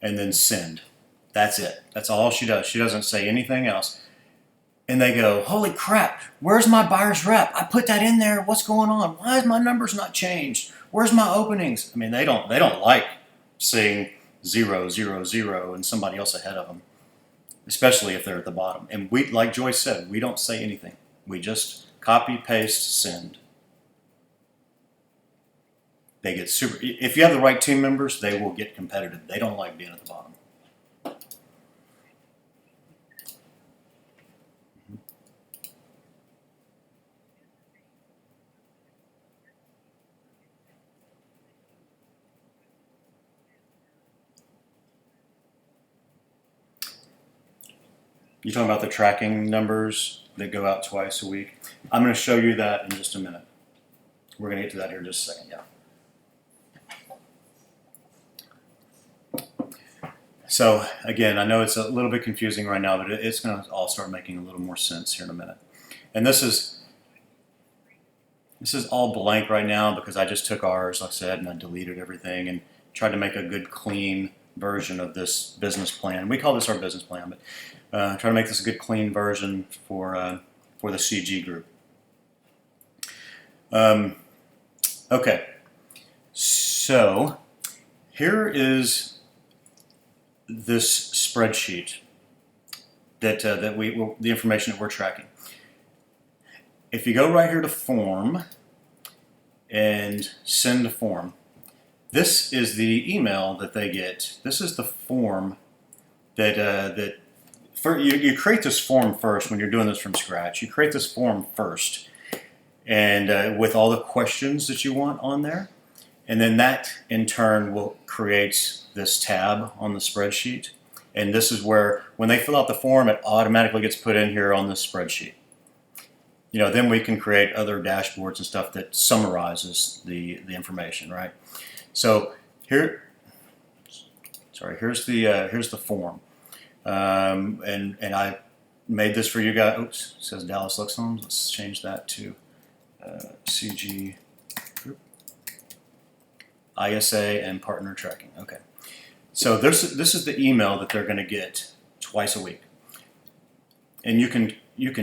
and then send. That's it. That's all she does. She doesn't say anything else. And they go, holy crap, where's my buyer's rep? I put that in there. What's going on? Why is my numbers not changed? Where's my openings? I mean, they don't like seeing 0, 0, 0 and somebody else ahead of them, especially if they're at the bottom. And we, like Joyce said, we don't say anything. We just copy, paste, send. They get super. If you have the right team members, they will get competitive. They don't like being at the bottom. You're talking about the tracking numbers that go out twice a week. I'm going to show you that in just a minute. We're going to get to that here in just a second, yeah. So again, I know it's a little bit confusing right now, but it's going to all start making a little more sense here in a minute. And this is all blank right now because I just took ours, like I said, and I deleted everything and tried to make a good, clean version of this business plan. We call this our business plan, but try to make this a good, clean version for the CG group. Okay, so here is this spreadsheet that the information that we're tracking. If you go right here to Form and Send to Form, this is the email that they get. This is the form that you create this form first when you're doing this from scratch. You create this form first, and with all the questions that you want on there, and then that in turn will create this tab on the spreadsheet. And this is where, when they fill out the form, it automatically gets put in here on this spreadsheet. You know, then we can create other dashboards and stuff that summarizes the information, right? So here's the form, and I made this for you guys. Oops, it says Dallas Lux Homes. Let's change that to CG Group, ISA, and partner tracking. Okay, so this is the email that they're going to get twice a week, and you can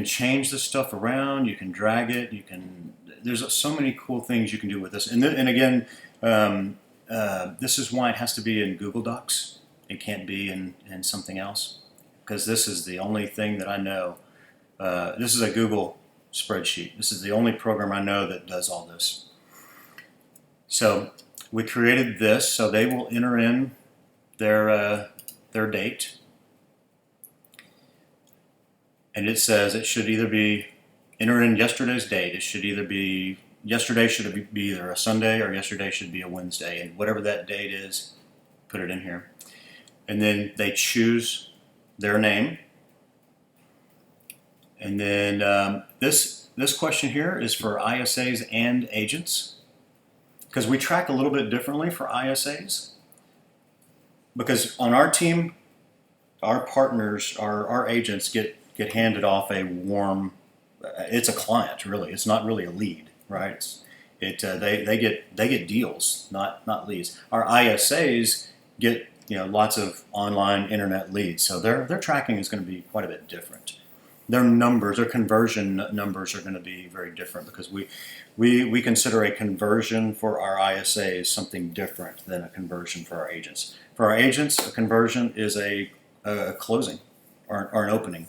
change this stuff around. You can drag it. There's so many cool things you can do with this. And again, this is why it has to be in Google Docs. It can't be in something else, because this is the only thing that I know. This is a Google spreadsheet. This is the only program I know that does all this. So we created this, so they will enter in their date, and it says it should either be enter in yesterday's date. It should either be yesterday should be either a Sunday or yesterday should be a Wednesday, and whatever that date is, put it in here, and then they choose their name, and then this question here is for ISAs and agents, because we track a little bit differently for ISAs. Because on our team, our partners, our agents get handed off a warm. It's a client, really. It's not really a lead, right? They get deals, not leads. Our ISAs get lots of online internet leads, so their tracking is going to be quite a bit different. Their numbers, their conversion numbers are going to be very different because we consider a conversion for our ISAs something different than a conversion for our agents. For our agents, a conversion is a closing or an opening.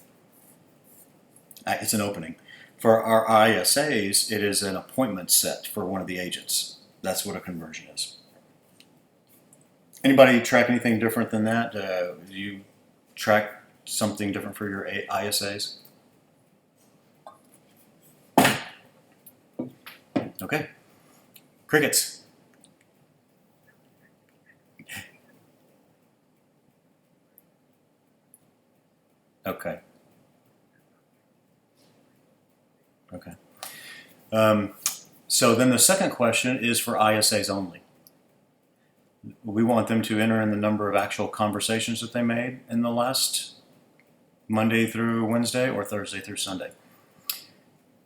It's an opening. For our ISAs, it is an appointment set for one of the agents. That's what a conversion is. Anybody track anything different than that? Do you track something different for your ISAs? Okay. Crickets. Okay. Okay. So then the second question is for ISAs only. We want them to enter in the number of actual conversations that they made in the last Monday through Wednesday or Thursday through Sunday.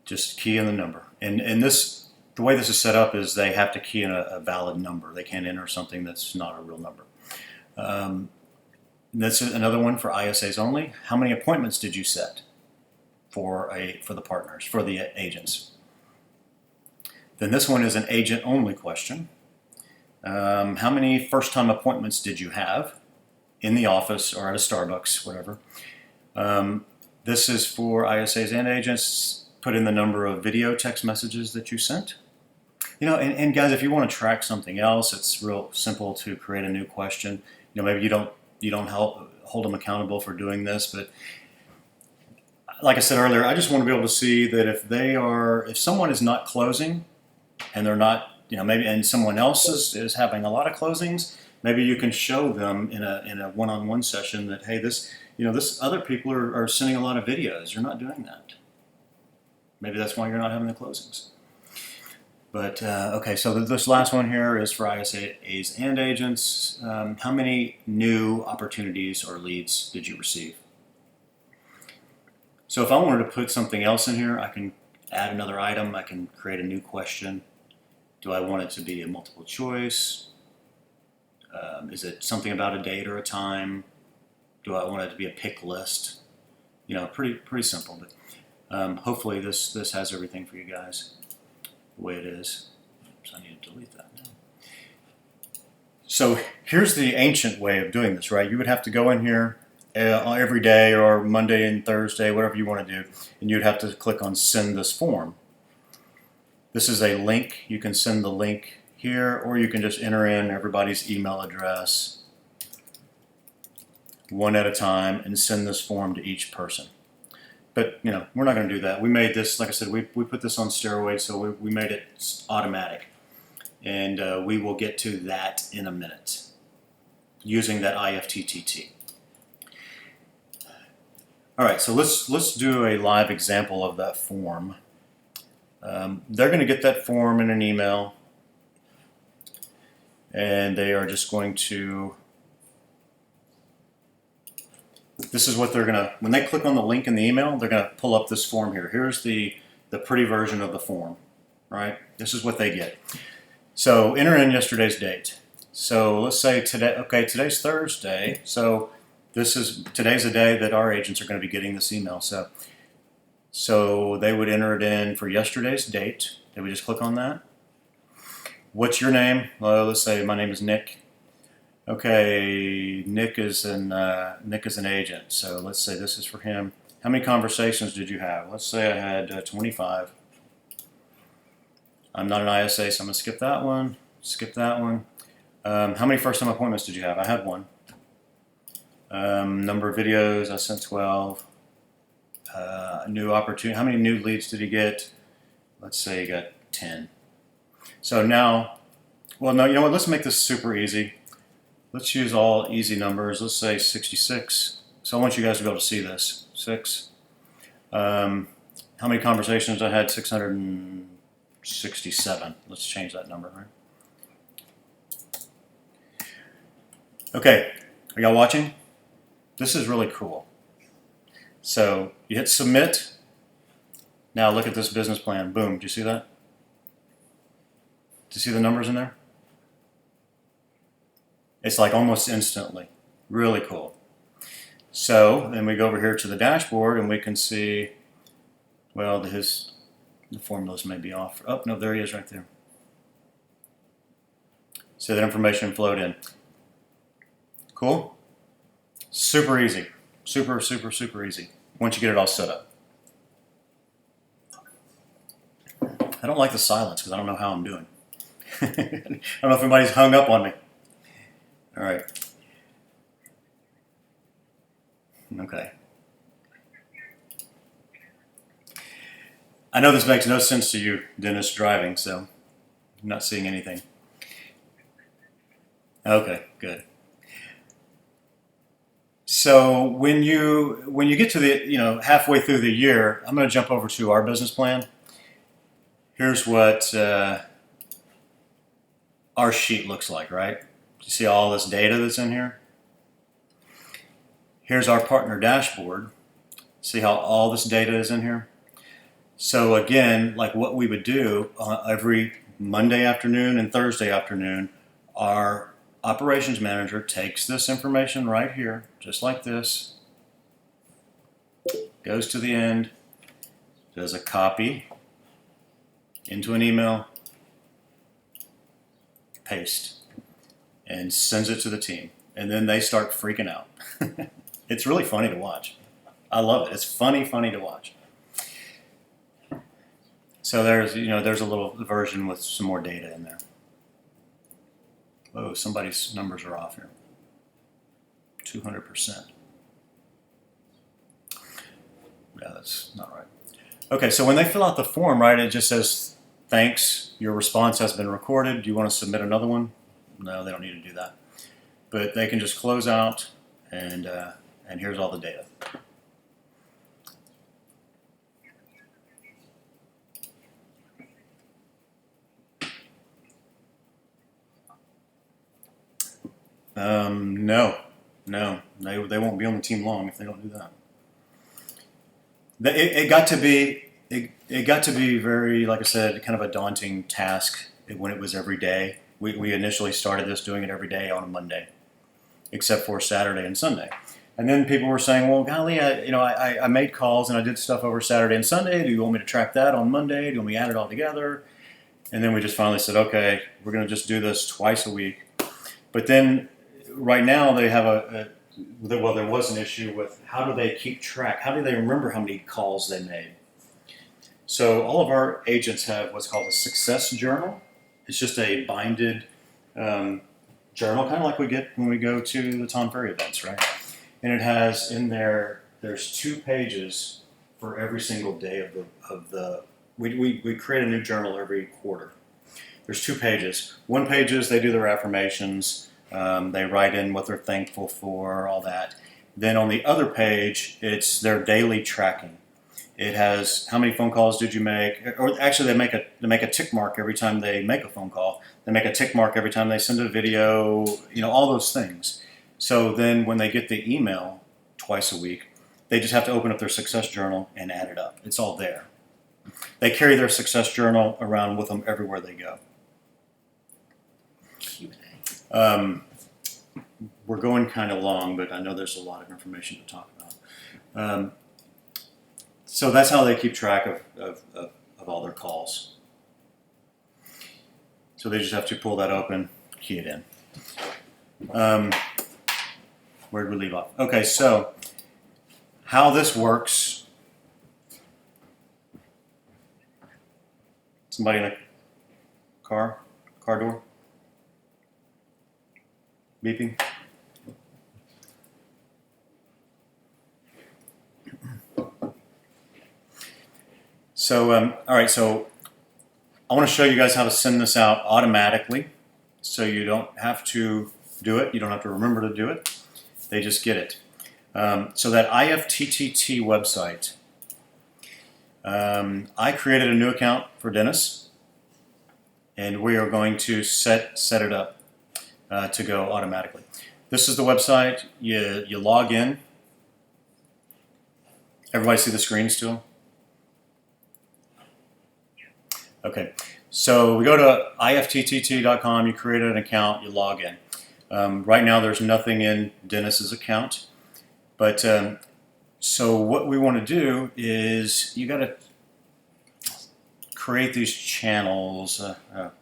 Just key in the number. And this, the way this is set up is they have to key in a valid number. They can't enter something that's not a real number. That's another one for ISAs only. How many appointments did you set for the partners, for the agents? Then this one is an agent-only question. How many first-time appointments did you have in the office or at a Starbucks, whatever? This is for ISAs and agents. Put in the number of video text messages that you sent. And guys, if you want to track something else, it's real simple to create a new question. Maybe you don't hold them accountable for doing this, but like I said earlier, I just want to be able to see that if someone is not closing and they're not, maybe, and someone else is having a lot of closings, maybe you can show them in a one-on-one session that, hey, this other people are sending a lot of videos. You're not doing that. Maybe that's why you're not having the closings. But, okay, so this last one here is for ISAs and agents. How many new opportunities or leads did you receive? So if I wanted to put something else in here, I can add another item. I can create a new question. Do I want it to be a multiple choice? Is it something about a date or a time? Do I want it to be a pick list? Pretty simple. But hopefully this has everything for you guys the way it is. So I need to delete that now. So here's the ancient way of doing this, right? You would have to go in here every day or Monday and Thursday, whatever you want to do, and you'd have to click on send this form. This is a link. You can send the link here, or you can just enter in everybody's email address one at a time and send this form to each person. But, we're not going to do that. We made this, like I said, we put this on steroids, so we made it automatic. And we will get to that in a minute using that IFTTT. All right, so let's do a live example of that form. They're going to get that form in an email, and they are just going to, this is what they're going to, when they click on the link in the email, they're going to pull up this form here. Here's the pretty version of the form, right? This is what they get. So enter in yesterday's date. So let's say today, okay, today's Thursday, so today's the day that our agents are going to be getting this email. So they would enter it in for yesterday's date. They would just click on that. What's your name? Well, let's say my name is Nick. Okay, Nick is an agent. So let's say this is for him. How many conversations did you have? Let's say I had 25. I'm not an ISA, so I'm going to skip that one. Skip that one. How many first-time appointments did you have? I had one. Number of videos, I sent 12. New opportunity. How many new leads did you get? Let's say you got 10. So now, well, no, you know what? Let's make this super easy. Let's use all easy numbers. Let's say 66. So I want you guys to be able to see this. 6. How many conversations I had? 667. Let's change that number, right? Okay, are y'all watching? This is really cool. So you hit submit. Now look at this business plan. Boom, do you see that? Do you see the numbers in there? It's like almost instantly. Really cool. So then we go over here to the dashboard and we can see, well, the formulas may be off. Oh, no, there he is right there. So that information flowed in. Cool? Super easy. Super, super, super easy once you get it all set up. I don't like the silence because I don't know how I'm doing. I don't know if anybody's hung up on me. All right. Okay. I know this makes no sense to you, Dennis, driving, so I'm not seeing anything. Okay, good. So when you get to the halfway through the year, I'm going to jump over to our business plan. Here's what our sheet looks like, right? You see all this data that's in here? Here's our partner dashboard. See how all this data is in here? So again, like what we would do every Monday afternoon and Thursday afternoon, our operations manager takes this information right here, just like this, goes to the end, does a copy into an email, paste, and sends it to the team. And then they start freaking out. It's really funny to watch. I love it. It's funny to watch. So there's a little version with some more data in there. Oh, somebody's numbers are off here. 200%. Yeah, that's not right. Okay, so when they fill out the form, right, it just says, thanks, your response has been recorded. Do you want to submit another one? No, they don't need to do that. But they can just close out, and here's all the data. No, they won't be on the team long if they don't do that. It got to be very, like I said, kind of a daunting task when it was every day. We initially started this doing it every day on a Monday, except for Saturday and Sunday. And then people were saying, well, golly, I made calls and I did stuff over Saturday and Sunday. Do you want me to track that on Monday? Do you want me to add it all together? And then we just finally said, okay, we're going to just do this twice a week. But then right now they have there was an issue with how do they keep track? How do they remember how many calls they made? So all of our agents have what's called a success journal. It's just a binded journal, kind of like we get when we go to the Tom Ferry events, right? And it has in there's 2 pages for every single day of the we create a new journal every quarter. There's 2 pages. One page is they do their affirmations. They write in what they're thankful for, all that. Then on the other page, it's their daily tracking. It has how many phone calls did you make, or actually they make a tick mark every time they make a phone call. They make a tick mark every time they send a video, all those things. So then when they get the email twice a week, they just have to open up their success journal and add it up. It's all there. They carry their success journal around with them everywhere they go. We're going kind of long, but I know there's a lot of information to talk about. So that's how they keep track of all their calls. So they just have to pull that open, key it in. Where did we leave off? Okay, so how this works. Somebody in a car door, beeping. So, all right, so I want to show you guys how to send this out automatically, so you don't have to do it. You don't have to remember to do it. They just get it. So that IFTTT website, I created a new account for Dennis, and we are going to set it up to go automatically. This is the website. You log in. Everybody see the screen still? Okay, so we go to ifttt.com, you create an account, you log in. Right now there's nothing in Dennis's account, but so what we want to do is you got to create these channels. Oh,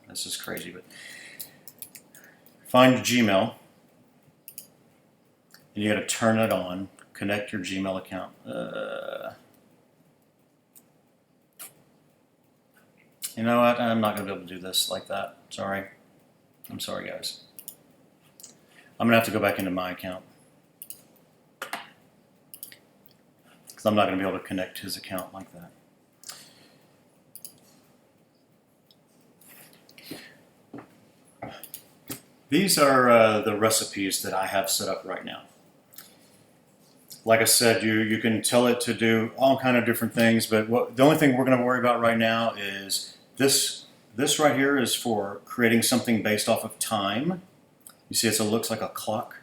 this is crazy, but find Gmail, and you got to turn it on, connect your Gmail account. You know what? I'm not going to be able to do this like that. Sorry. I'm sorry, guys. I'm going to have to go back into my account, because I'm not going to be able to connect his account like that. These are the recipes that I have set up right now. Like I said, you can tell it to do all kind of different things, but the only thing we're going to worry about right now is this right here is for creating something based off of time. You see, it looks like a clock.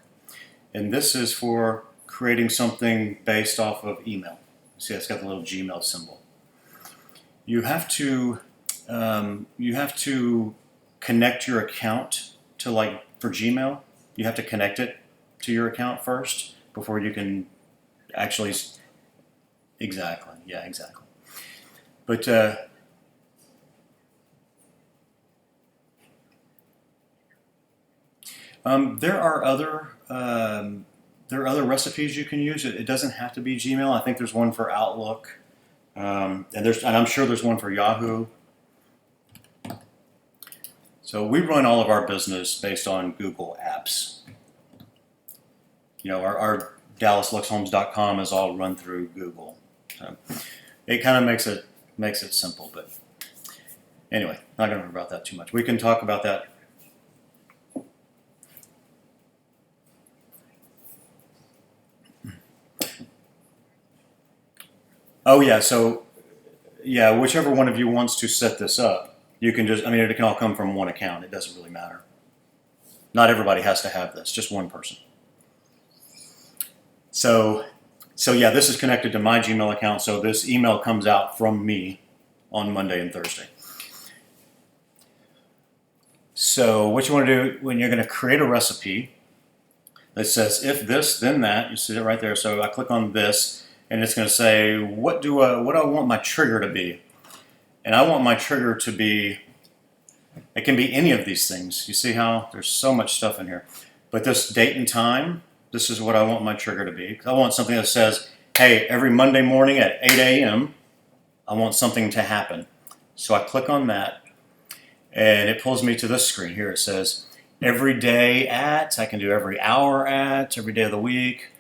And this is for creating something based off of email. You see, it's got the little Gmail symbol. You have to connect your account to, like, for Gmail, you have to connect it to your account first before you can actually, exactly, yeah, exactly. But there are other recipes you can use. It doesn't have to be Gmail. I think there's one for Outlook, and I'm sure there's one for Yahoo. So we run all of our business based on Google Apps. You know, our DallasLuxHomes.com is all run through Google. So it kind of makes it simple. But anyway, not going to worry about that too much. We can talk about that. Oh yeah, so yeah, whichever one of you wants to set this up, you can just, I mean, it can all come from one account. It doesn't really matter. Not everybody has to have this, just one person. So yeah, this is connected to my Gmail account, so this email comes out from me on Monday and Thursday. So what you want to do when you're going to create a recipe that says if this, then that, you see it right there. So I click on this, and it's going to say, what do I want my trigger to be? And I want my trigger to be, it can be any of these things. You see how there's so much stuff in here. But this date and time, this is what I want my trigger to be. I want something that says, hey, every Monday morning at 8 a.m., I want something to happen. So I click on that, and it pulls me to this screen here. It says, every day at, I can do every hour at, every day of the week.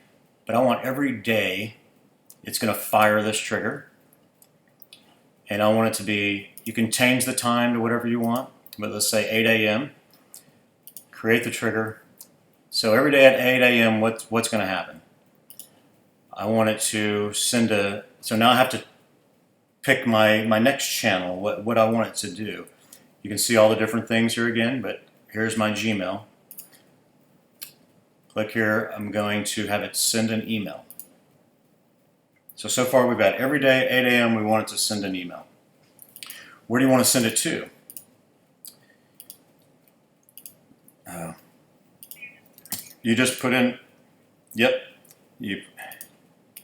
But I want every day, it's going to fire this trigger. And I want it to be, you can change the time to whatever you want, but let's say 8 a.m. Create the trigger. So every day at 8 a.m., what's going to happen? I want it to send a, so now I have to pick my next channel, what I want it to do. You can see all the different things here again, but here's my Gmail. Click here, I'm going to have it send an email. So far we've got every day, 8 a.m., we want it to send an email. Where do you want to send it to? You just put in, yep,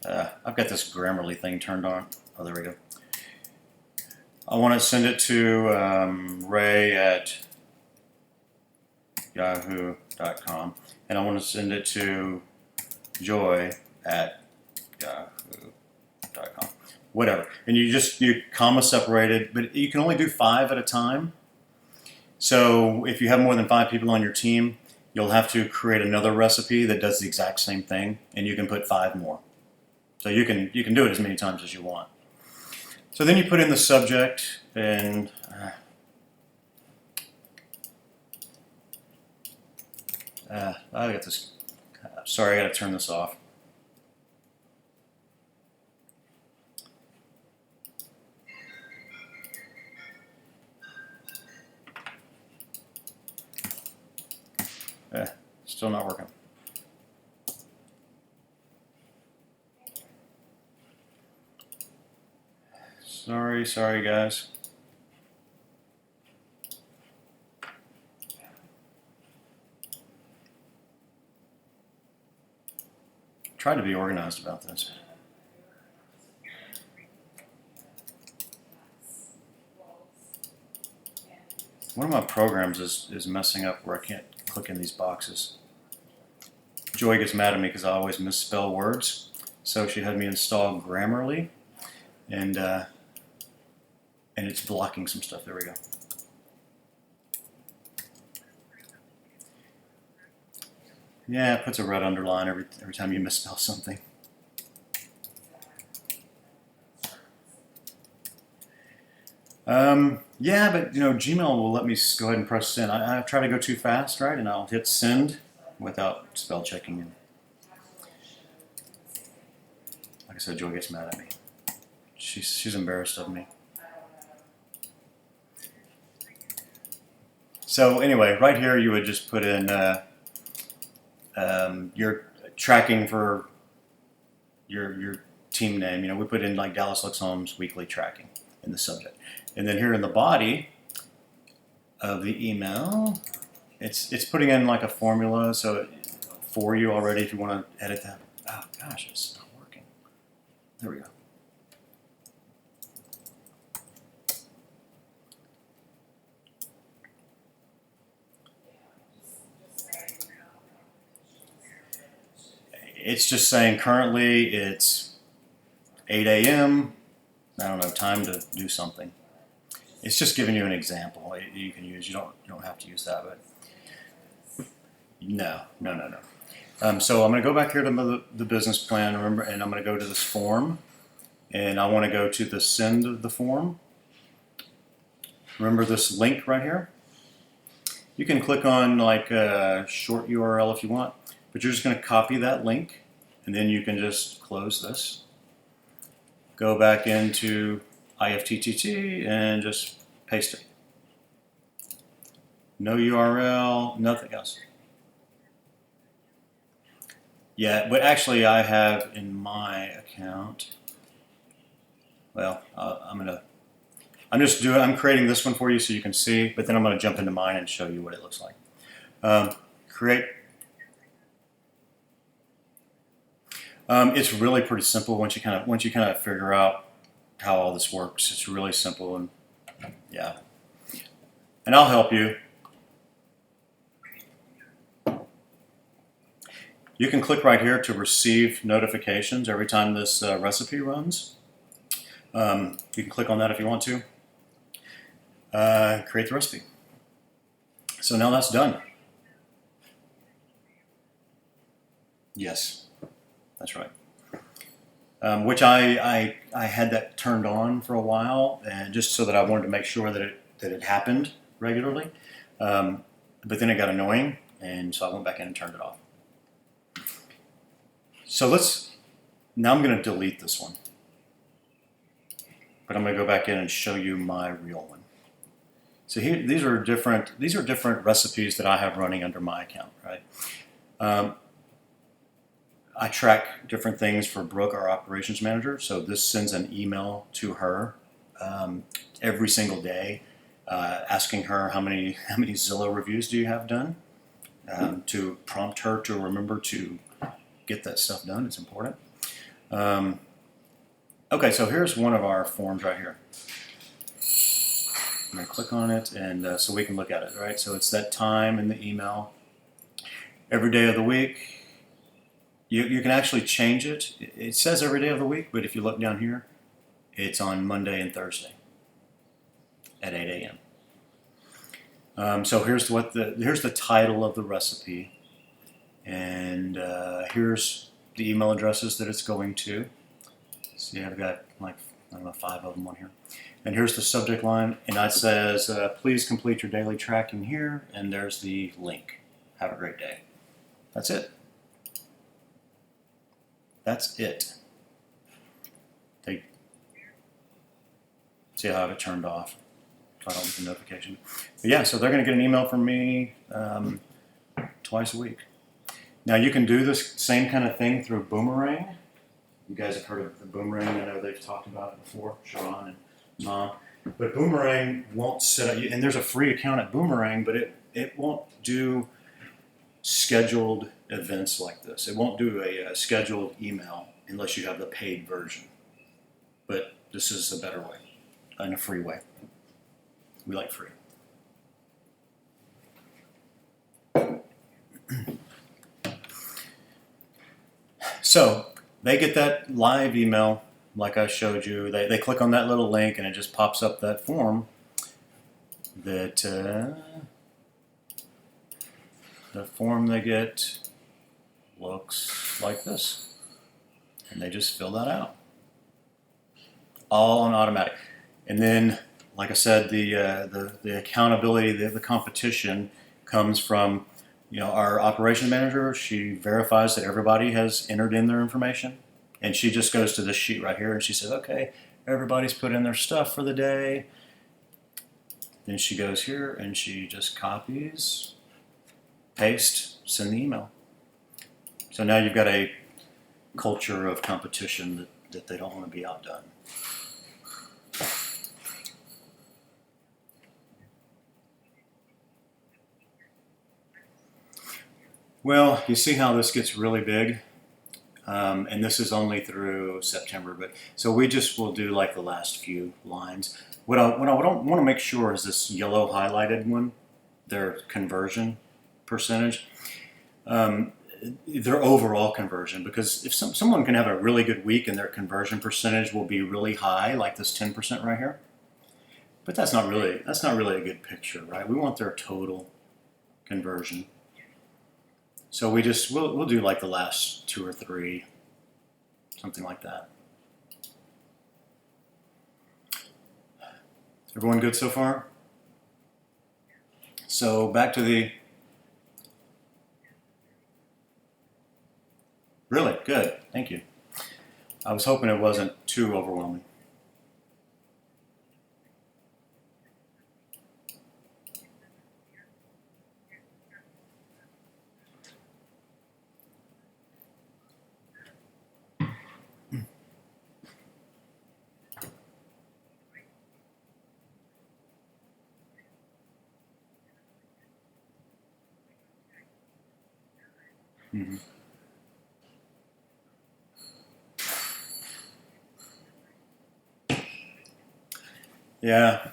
I've got this Grammarly thing turned on. Oh, there we go. I want to send it to ray@yahoo.com, and I want to send it to joy@yahoo.com. yahoo.com, whatever. And you comma separated, but you can only do 5 at a time. So if you have more than 5 people on your team, you'll have to create another recipe that does the exact same thing, and you can put 5 more. So you can do it as many times as you want. So then you put in the subject, and I got this. Sorry, I got to turn this off. Still not working. Sorry, guys. Tried to be organized about this. One of my programs is messing up where I can't click in these boxes. Joy gets mad at me because I always misspell words, so she had me install Grammarly, and it's blocking some stuff. There we go. Yeah, it puts a red underline every time you misspell something. Yeah, but Gmail will let me go ahead and press send. I try to go too fast, right? And I'll hit send without spell checking. And like I said, Joy gets mad at me. She's embarrassed of me. So anyway, right here you would just put in your tracking for your team name. We put in like Dallas Lux Homes weekly tracking in the subject, and then here in the body of the email, it's putting in like a formula so for you already if you want to edit that. Oh gosh, it's not working. There we go. It's just saying currently it's 8 a.m. I don't know, time to do something. It's just giving you an example you can use. You don't have to use that, but no. So I'm going to go back here to the business plan, remember, and I'm going to go to this form, and I want to go to the send of the form. Remember this link right here? You can click on like a short URL if you want, but you're just going to copy that link, and then you can just close this. Go back into IFTTT and just paste it. No URL, nothing else. Yeah, but actually I have in my account, well, I'm creating this one for you so you can see, but then I'm going to jump into mine and show you what it looks like. Create. It's really pretty simple once you kind of figure out how all this works. It's really simple, and yeah. And I'll help you. You can click right here to receive notifications every time this recipe runs. You can click on that if you want to. Create the recipe. So now that's done. Yes. That's right. Which I had that turned on for a while, and just so that I wanted to make sure that it happened regularly. But then it got annoying, and so I went back in and turned it off. So now I'm going to delete this one, but I'm going to go back in and show you my real one. So here, these are different recipes that I have running under my account, right? I track different things for Brooke, our operations manager. So this sends an email to her every single day, asking her how many Zillow reviews do you have done, to prompt her to remember to get that stuff done. It's important. Okay, so here's one of our forms right here. I'm going to click on it, and so we can look at it, right? So it's that time in the email. Every day of the week, You can actually change it. It says every day of the week, but if you look down here, it's on Monday and Thursday at 8 a.m. So here's the title of the recipe, and here's the email addresses that it's going to. See, I've got like, I don't know, 5 of them on here. And here's the subject line, and that says, please complete your daily tracking here, and there's the link. Have a great day. That's it. That's it. See how I have it turned off. I don't get the notification. But yeah, so they're going to get an email from me twice a week. Now you can do this same kind of thing through Boomerang. You guys have heard of the Boomerang. I know they've talked about it before, Sharon and Mom. But Boomerang won't set up, and there's a free account at Boomerang, but it won't do scheduled events like this. It won't do a scheduled email unless you have the paid version. But this is a better way, and a free way. We like free. So they get that live email like I showed you. They click on that little link and it just pops up that form that the form they get looks like this. And they just fill that out. All on automatic. And then, like I said, the accountability, the competition comes from, our operations manager. She verifies that everybody has entered in their information, and she just goes to this sheet right here and she says, okay, everybody's put in their stuff for the day. Then she goes here and she just copies, paste, send the email. So now you've got a culture of competition that they don't want to be outdone. Well, you see how this gets really big, and this is only through September. But so we just will do like the last few lines. What I don't want to make sure is this yellow highlighted one, their conversion percentage, their overall conversion. Because if someone can have a really good week and their conversion percentage will be really high, like this 10% right here, but that's not really a good picture, right? We want their total conversion. So we'll do like the last 2 or 3, something like that. Everyone good so far? So back to the, really good, thank you. I was hoping it wasn't too overwhelming. Mm-hmm. Yeah,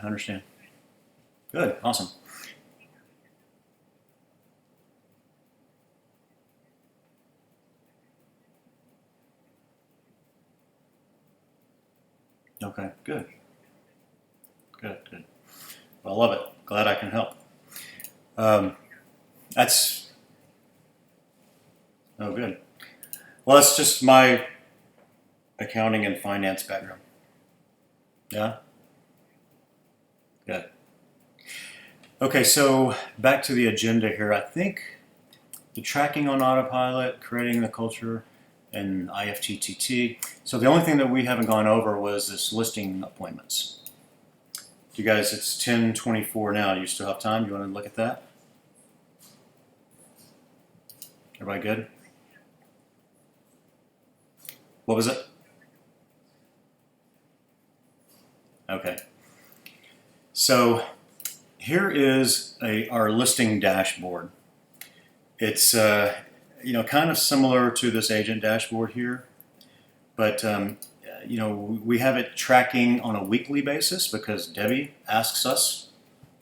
I understand. Good, awesome. Okay, good. Well, I love it. Glad I can help. That's, oh, good. Well, that's just my accounting and finance background. Yeah? Good. Okay, so back to the agenda here. I think the tracking on autopilot, creating the culture, and IFTTT. So the only thing that we haven't gone over was this listing appointments. You guys, it's 10:24 now. Do you still have time? Do you want to look at that? Everybody good? What was it? Okay. So here is our listing dashboard. It's kind of similar to this agent dashboard here, but we have it tracking on a weekly basis because Debbie asks us,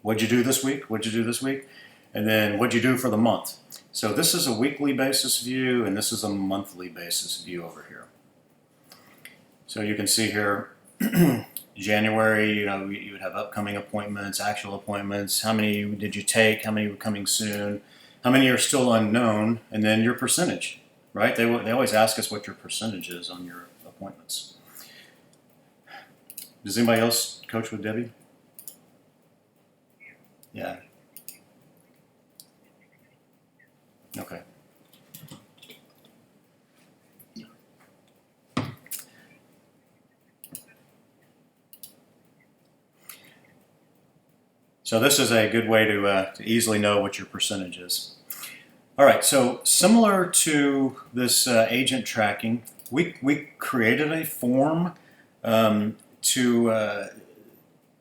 "What'd you do this week? What'd you do this week?" And then, "What'd you do for the month?" So this is a weekly basis view, and this is a monthly basis view over here. So you can see here, January, you would have upcoming appointments, actual appointments, how many did you take, how many were coming soon, how many are still unknown, and then your percentage, right? They always ask us what your percentage is on your appointments. Does anybody else coach with Debbie? Yeah. Okay. So this is a good way to easily know what your percentage is. All right, so similar to this agent tracking, we created a form that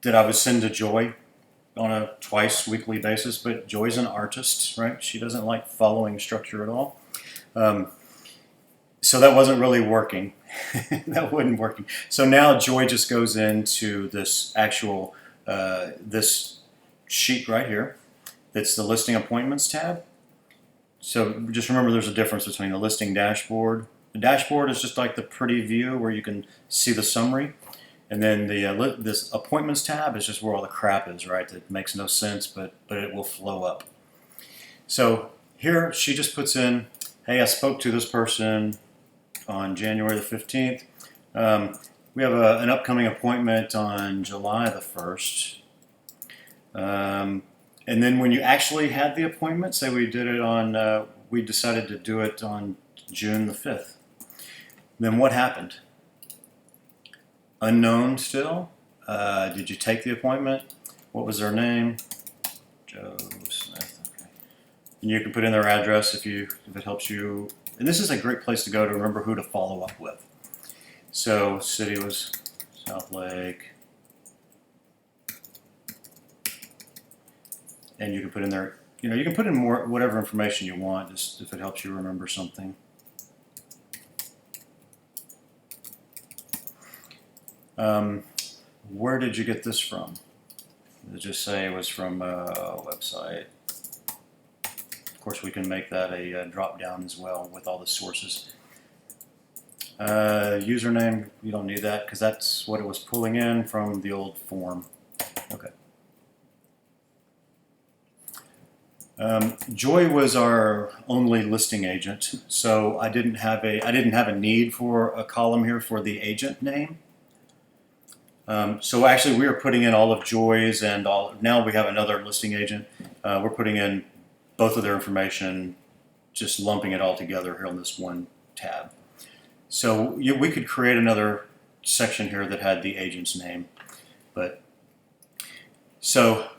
I would send to Joy on a twice weekly basis, but Joy's an artist, right? She doesn't like following structure at all. So that wasn't really working. That wasn't working. So now Joy just goes into this actual, this sheet right here. That's the listing appointments tab. So just remember there's a difference between the listing dashboard. The dashboard is just like the pretty view where you can see the summary. And then the this appointments tab is just where all the crap is, right? That makes no sense, but it will flow up. So here she just puts in, hey, I spoke to this person on January the 15th. We have an upcoming appointment on July the 1st. And then when you actually had the appointment, say we did it on, we decided to do it on June the 5th. Then what happened? Unknown still. Did you take the appointment? What was their name? Joe Smith. Okay. And you can put in their address if it helps you. And this is a great place to go to remember who to follow up with. So city was South Lake. And you can put in there, you can put in more, whatever information you want, just if it helps you remember something. Where did you get this from? Did it just say it was from a website? Of course, we can make that a drop down as well with all the sources. Username, you don't need that because that's what it was pulling in from the old form. Okay. Joy was our only listing agent, so I didn't have a need for a column here for the agent name. So actually, we are putting in all of Joy's and all. Now we have another listing agent. We're putting in both of their information, just lumping it all together here on this one tab. So we could create another section here that had the agent's name, but So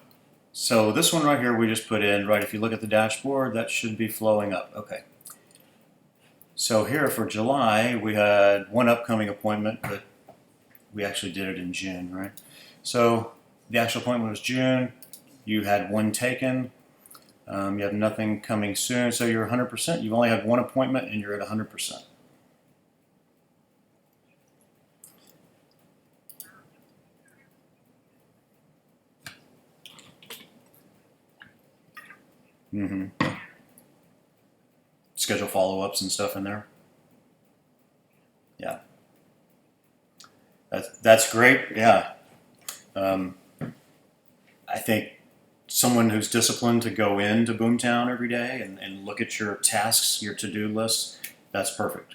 this one right here we just put in, right, if you look at the dashboard, that should be flowing up. Okay. So here for July, we had one upcoming appointment, but we actually did it in June, right? So the actual appointment was June. You had one taken. You have nothing coming soon, so you're 100%. You've only had one appointment and you're at 100%. Schedule follow-ups and stuff in there. Yeah, that's great. Yeah, I think someone who's disciplined to go into Boomtown every day and look at your tasks, your to-do list, that's perfect.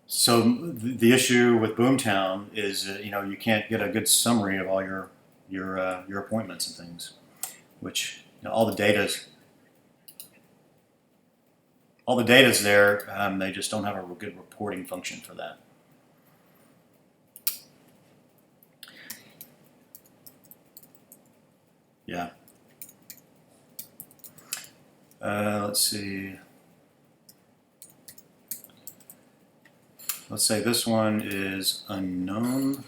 So the issue with Boomtown is you can't get a good summary of all your appointments and things, which all the data's there. They just don't have a good reporting function for that. Yeah. Let's see. Let's say this one is unknown.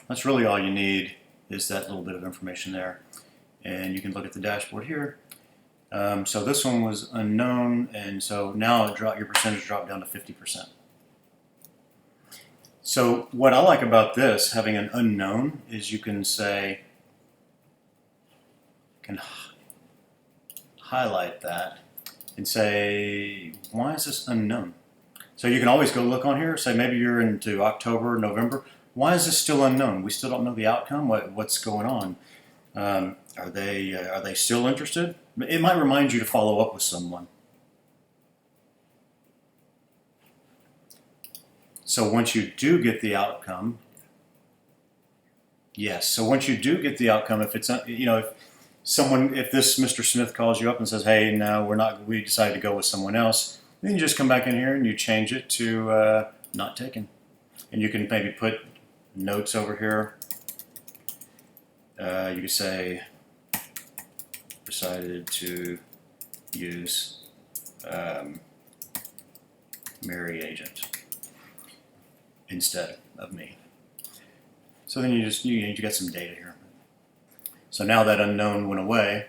That's really all you need is that little bit of information there. And you can look at the dashboard here. So this one was unknown, and so now your percentage dropped down to 50%. So what I like about this, having an unknown, is you can say, highlight that and say, why is this unknown? So you can always go look on here, say maybe you're into October, November. Why is this still unknown? We still don't know the outcome. What's going on? Are they still interested? It might remind you to follow up with someone. So once you do get the outcome, yes. So once you do get the outcome, if it's if this Mr. Smith calls you up and says, "Hey, no, we decided to go with someone else," then you just come back in here and you change it to not taken, and you can maybe put notes over here. You could say, decided to use Mary Agent instead of me. So then you got some data here. So now that unknown went away,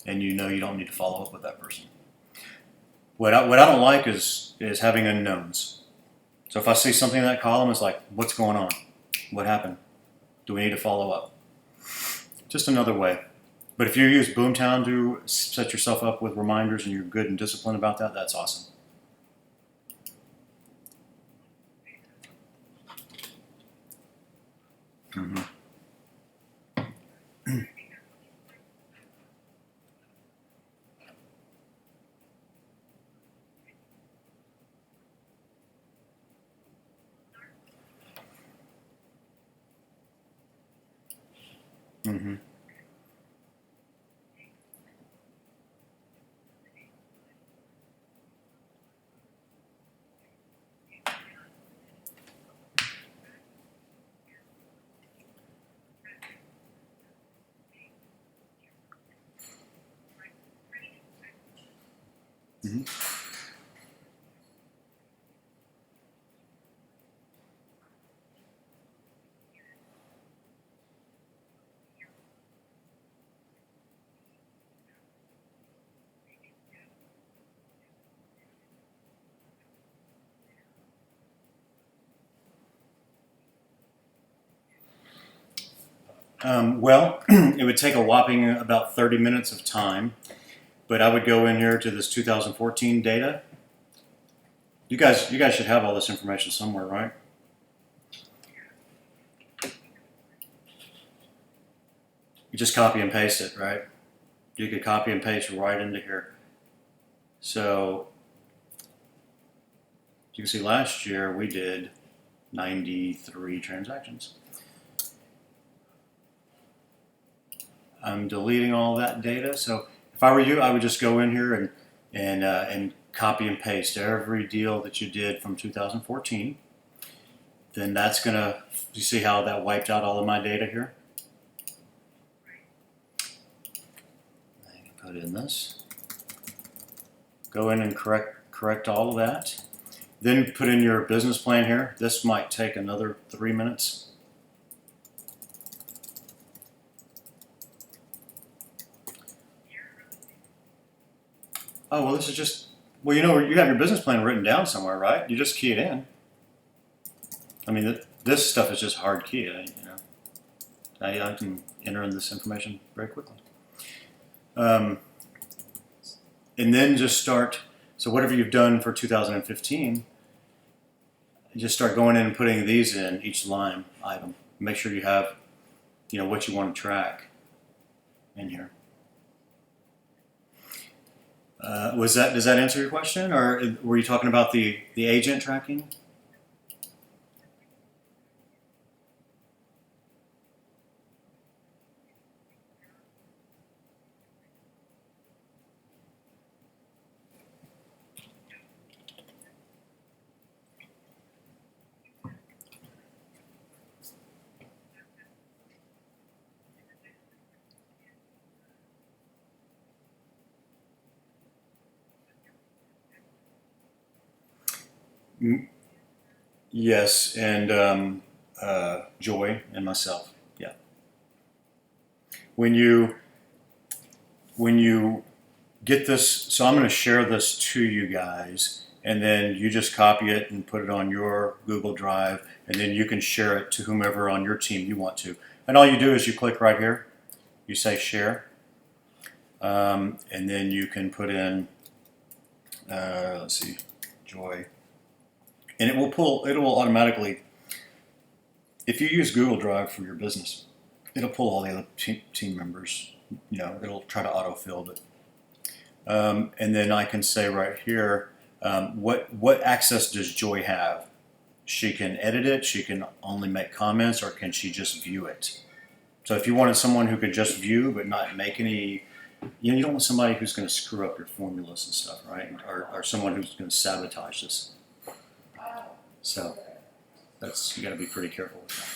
and you know you don't need to follow up with that person. What I don't like is having unknowns. So if I see something in that column, it's like, what's going on? What happened? Do we need to follow up? Just another way. But if you use Boomtown to set yourself up with reminders and you're good and disciplined about that, that's awesome. Mm-hmm. Mm-hmm. Mm-hmm. Well, it would take a whopping about 30 minutes of time, but I would go in here to this 2014 data. You guys should have all this information somewhere, right? You just copy and paste it, right? You could copy and paste right into here. So you can see last year we did 93 transactions. I'm deleting all that data. So if I were you, I would just go in here and copy and paste every deal that you did from 2014. Then that's gonna, you see how that wiped out all of my data here? I can put in this. Go in and correct all of that. Then put in your business plan here. This might take another 3 minutes. Oh, well, this is just, well, you have your business plan written down somewhere, right? You just key it in. I mean, this stuff is just hard key. I can enter in this information very quickly. And then just start, so whatever you've done for 2015, just start going in and putting these in each line item. Make sure you have, what you want to track in here. Does that answer your question, or were you talking about the agent tracking? Yes, and Joy and myself. Yeah. When you get this, so I'm going to share this to you guys, and then you just copy it and put it on your Google Drive, and then you can share it to whomever on your team you want to. And all you do is you click right here, you say share, and then you can put in, let's see, Joy, and it will automatically, if you use Google Drive for your business, it'll pull all the other team members, it'll try to autofill it. And then I can say right here, what access does Joy have? She can edit it, she can only make comments, or can she just view it? So if you wanted someone who could just view but not make any, you don't want somebody who's going to screw up your formulas and stuff, right? Or someone who's going to sabotage this. So you got to be pretty careful with that.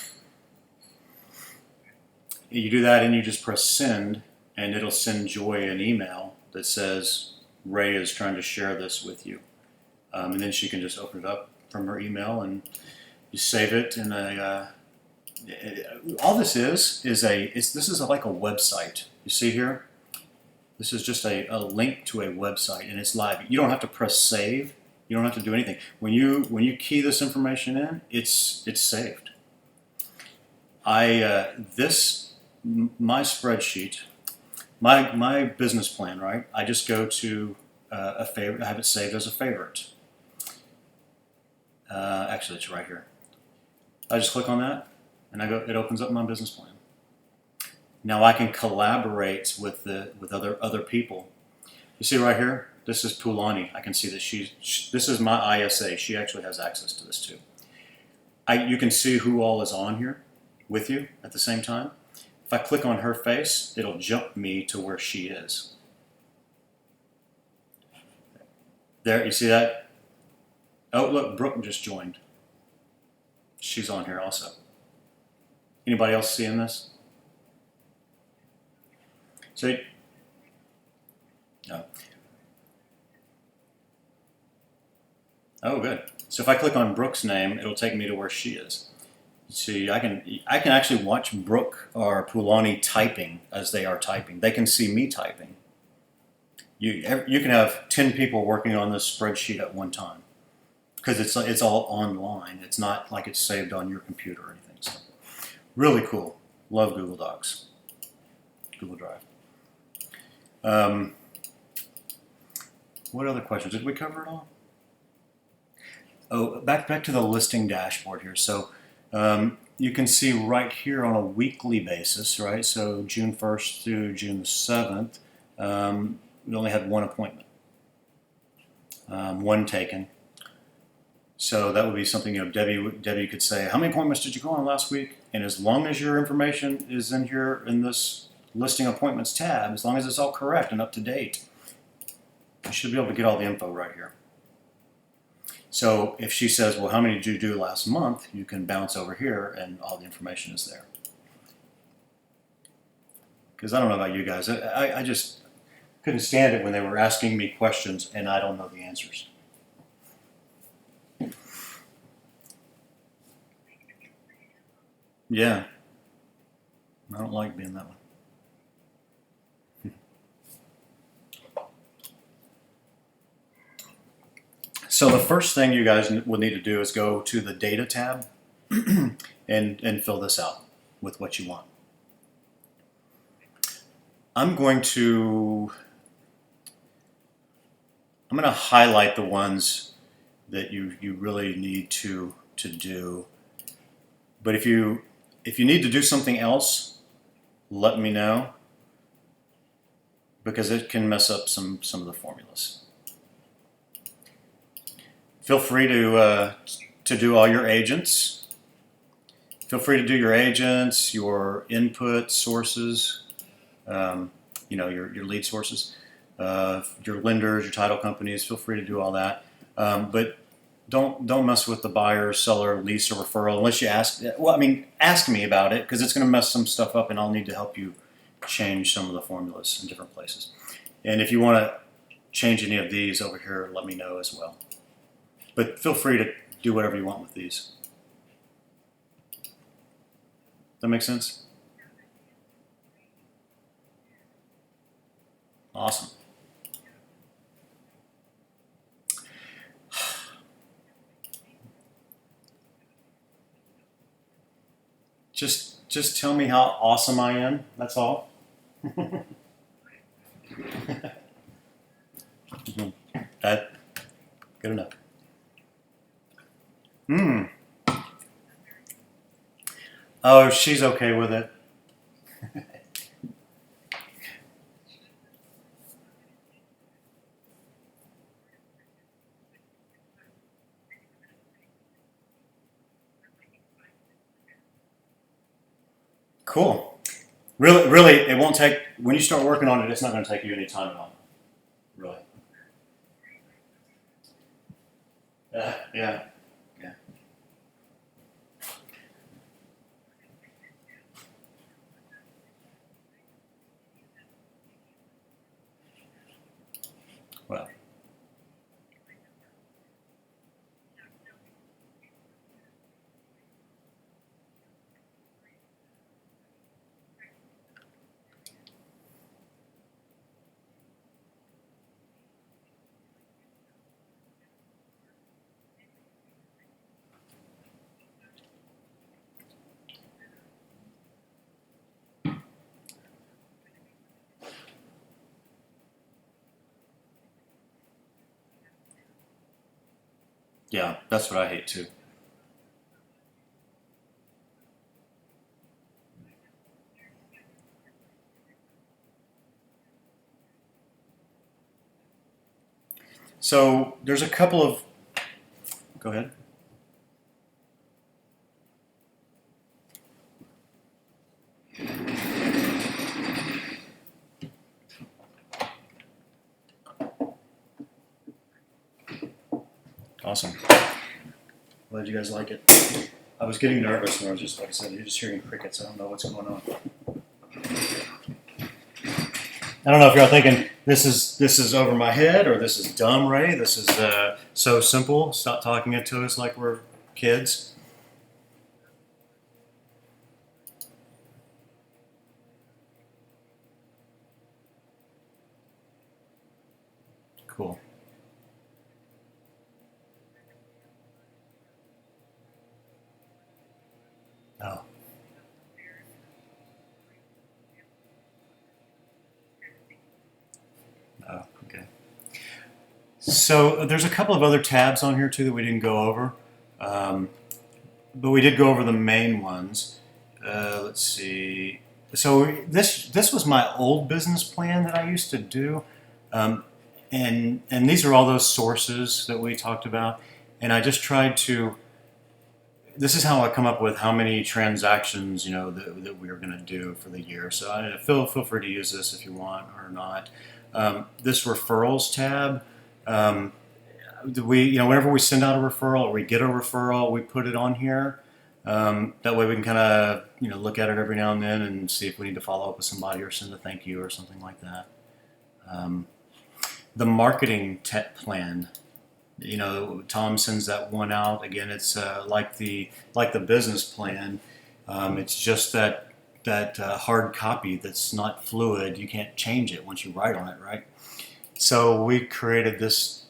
You do that and you just press send, and it'll send Joy an email that says Ray is trying to share this with you. And then she can just open it up from her email and you save it in all this is like a website. You see here? This is just a link to a website, and it's live. You don't have to press save. You don't have to do anything. When you key this information in, it's saved. My spreadsheet, my business plan, right? I just go to a favorite. I have it saved as a favorite. Actually, it's right here. I just click on that, and it opens up my business plan. Now I can collaborate with other people. You see right here, this is Poulani. I can see that this is my ISA. She actually has access to this too. You can see who all is on here with you at the same time. If I click on her face, it'll jump me to where she is. There, you see that? Oh, look, Brooke just joined. She's on here also. Anybody else seeing this? So, no. Oh, good. So if I click on Brooke's name, it'll take me to where she is. See, I can actually watch Brooke or Poulani typing as they are typing. They can see me typing. You can have 10 people working on this spreadsheet at one time because it's all online. It's not like it's saved on your computer or anything. So, really cool. Love Google Docs, Google Drive. What other questions? Did we cover it all? Oh, back to the listing dashboard here. So you can see right here on a weekly basis, right? So June 1st through June 7th, we only had one appointment, one taken. So that would be something, Debbie could say, how many appointments did you go on last week? And as long as your information is in here in this listing appointments tab, as long as it's all correct and up to date, you should be able to get all the info right here. So if she says, well, how many did you do last month? You can bounce over here and all the information is there. Because I don't know about you guys, I just couldn't stand it when they were asking me questions and I don't know the answers. Yeah, I don't like being that one. So the first thing you guys will need to do is go to the data tab and fill this out with what you want. I'm going to highlight the ones that you really need to do. But if you need to do something else, let me know, because it can mess up some of the formulas. Feel free to do all your agents. Feel free to do your agents, your input sources, your lead sources, your lenders, your title companies. Feel free to do all that, but don't mess with the buyer, seller, lease, or referral unless you ask. Well, ask me about it because it's going to mess some stuff up, and I'll need to help you change some of the formulas in different places. And if you want to change any of these over here, let me know as well. But feel free to do whatever you want with these. That make sense? Awesome. Just tell me how awesome I am. That's all. That good enough. Hmm. Oh, she's okay with it. Cool. Really, it won't take. When you start working on it, it's not going to take you any time at all. Really. Yeah. Yeah. Well. Yeah, that's what I hate too. So there's a couple of. Go ahead. Awesome. Glad you guys like it. I was getting nervous when I was just, like I said, you're just hearing crickets. I don't know what's going on. I don't know if y'all thinking this is over my head or this is dumb, Ray. This is so simple. Stop talking it to us like we're kids. Cool. Oh, oh, okay. So there's a couple of other tabs on here too that we didn't go over, um, but we did go over the main ones. Let's see. So this was my old business plan that I used to do, um, and these are all those sources that we talked about, and I just tried to. This is how I come up with how many transactions that we are going to do for the year. So feel free to use this if you want or not. This referrals tab. Um, we whenever we send out a referral or we get a referral, we put it on here. That way we can kind of look at it every now and then and see if we need to follow up with somebody or send a thank you or something like that. Um, the marketing tech plan. Tom sends that one out again. It's like the business plan. It's just that hard copy that's not fluid. You can't change it once you write on it, right? So we created this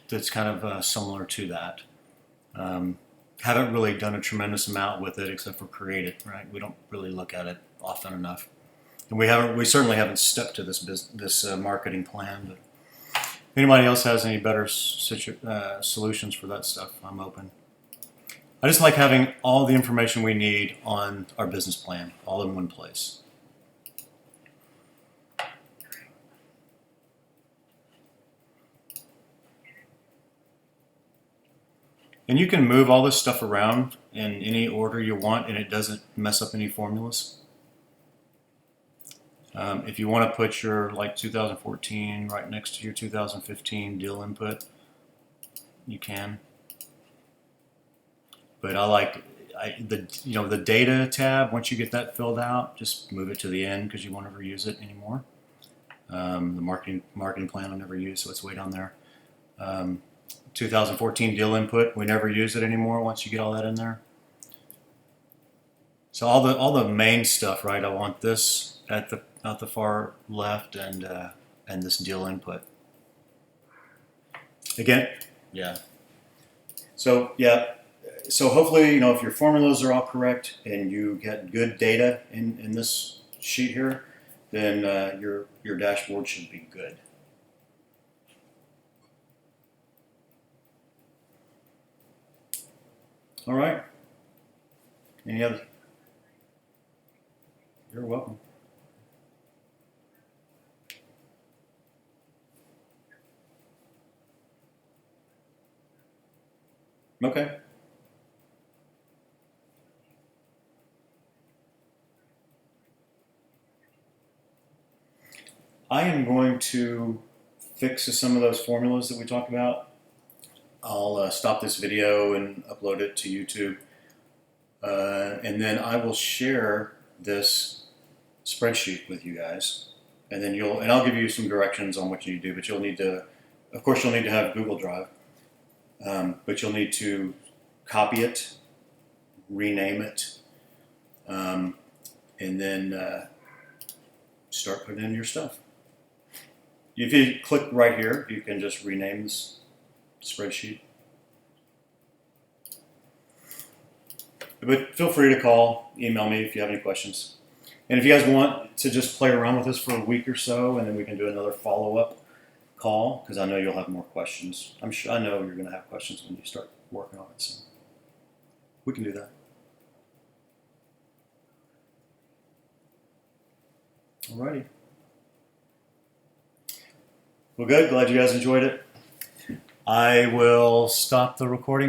that's kind of similar to that. Haven't really done a tremendous amount with it except for create it, right? We don't really look at it often enough, and we certainly haven't stuck to this marketing plan. But if anybody else has any better solutions for that stuff, I'm open. I just like having all the information we need on our business plan all in one place. And you can move all this stuff around in any order you want, and it doesn't mess up any formulas. If you want to put your 2014 right next to your 2015 deal input, you can. But the data tab. Once you get that filled out, just move it to the end because you won't ever use it anymore. The marketing plan I'll never use, so it's way down there. 2014 deal input, we never use it anymore once you get all that in there. So all the main stuff, right? I want this at the far left and this deal input. Again, yeah. So yeah, so hopefully, you know, if your formulas are all correct and you get good data in this sheet here, then your dashboard should be good. All right. Any other? You're welcome. Okay. I am going to fix some of those formulas that we talked about. I'll stop this video and upload it to YouTube. And then I will share this spreadsheet with you guys. And then I'll give you some directions on what you need to do, but you'll need to, of course, you'll need to have Google Drive. But you'll need to copy it, rename it, and then start putting in your stuff. If you click right here, you can just rename this spreadsheet. But feel free to call, email me if you have any questions. And if you guys want to just play around with this for a week or so, and then we can do another follow-up call, because I know you'll have more questions. I know you're going to have questions when you start working on it. So we can do that. Alrighty. Well, good. Glad you guys enjoyed it. I will stop the recording now.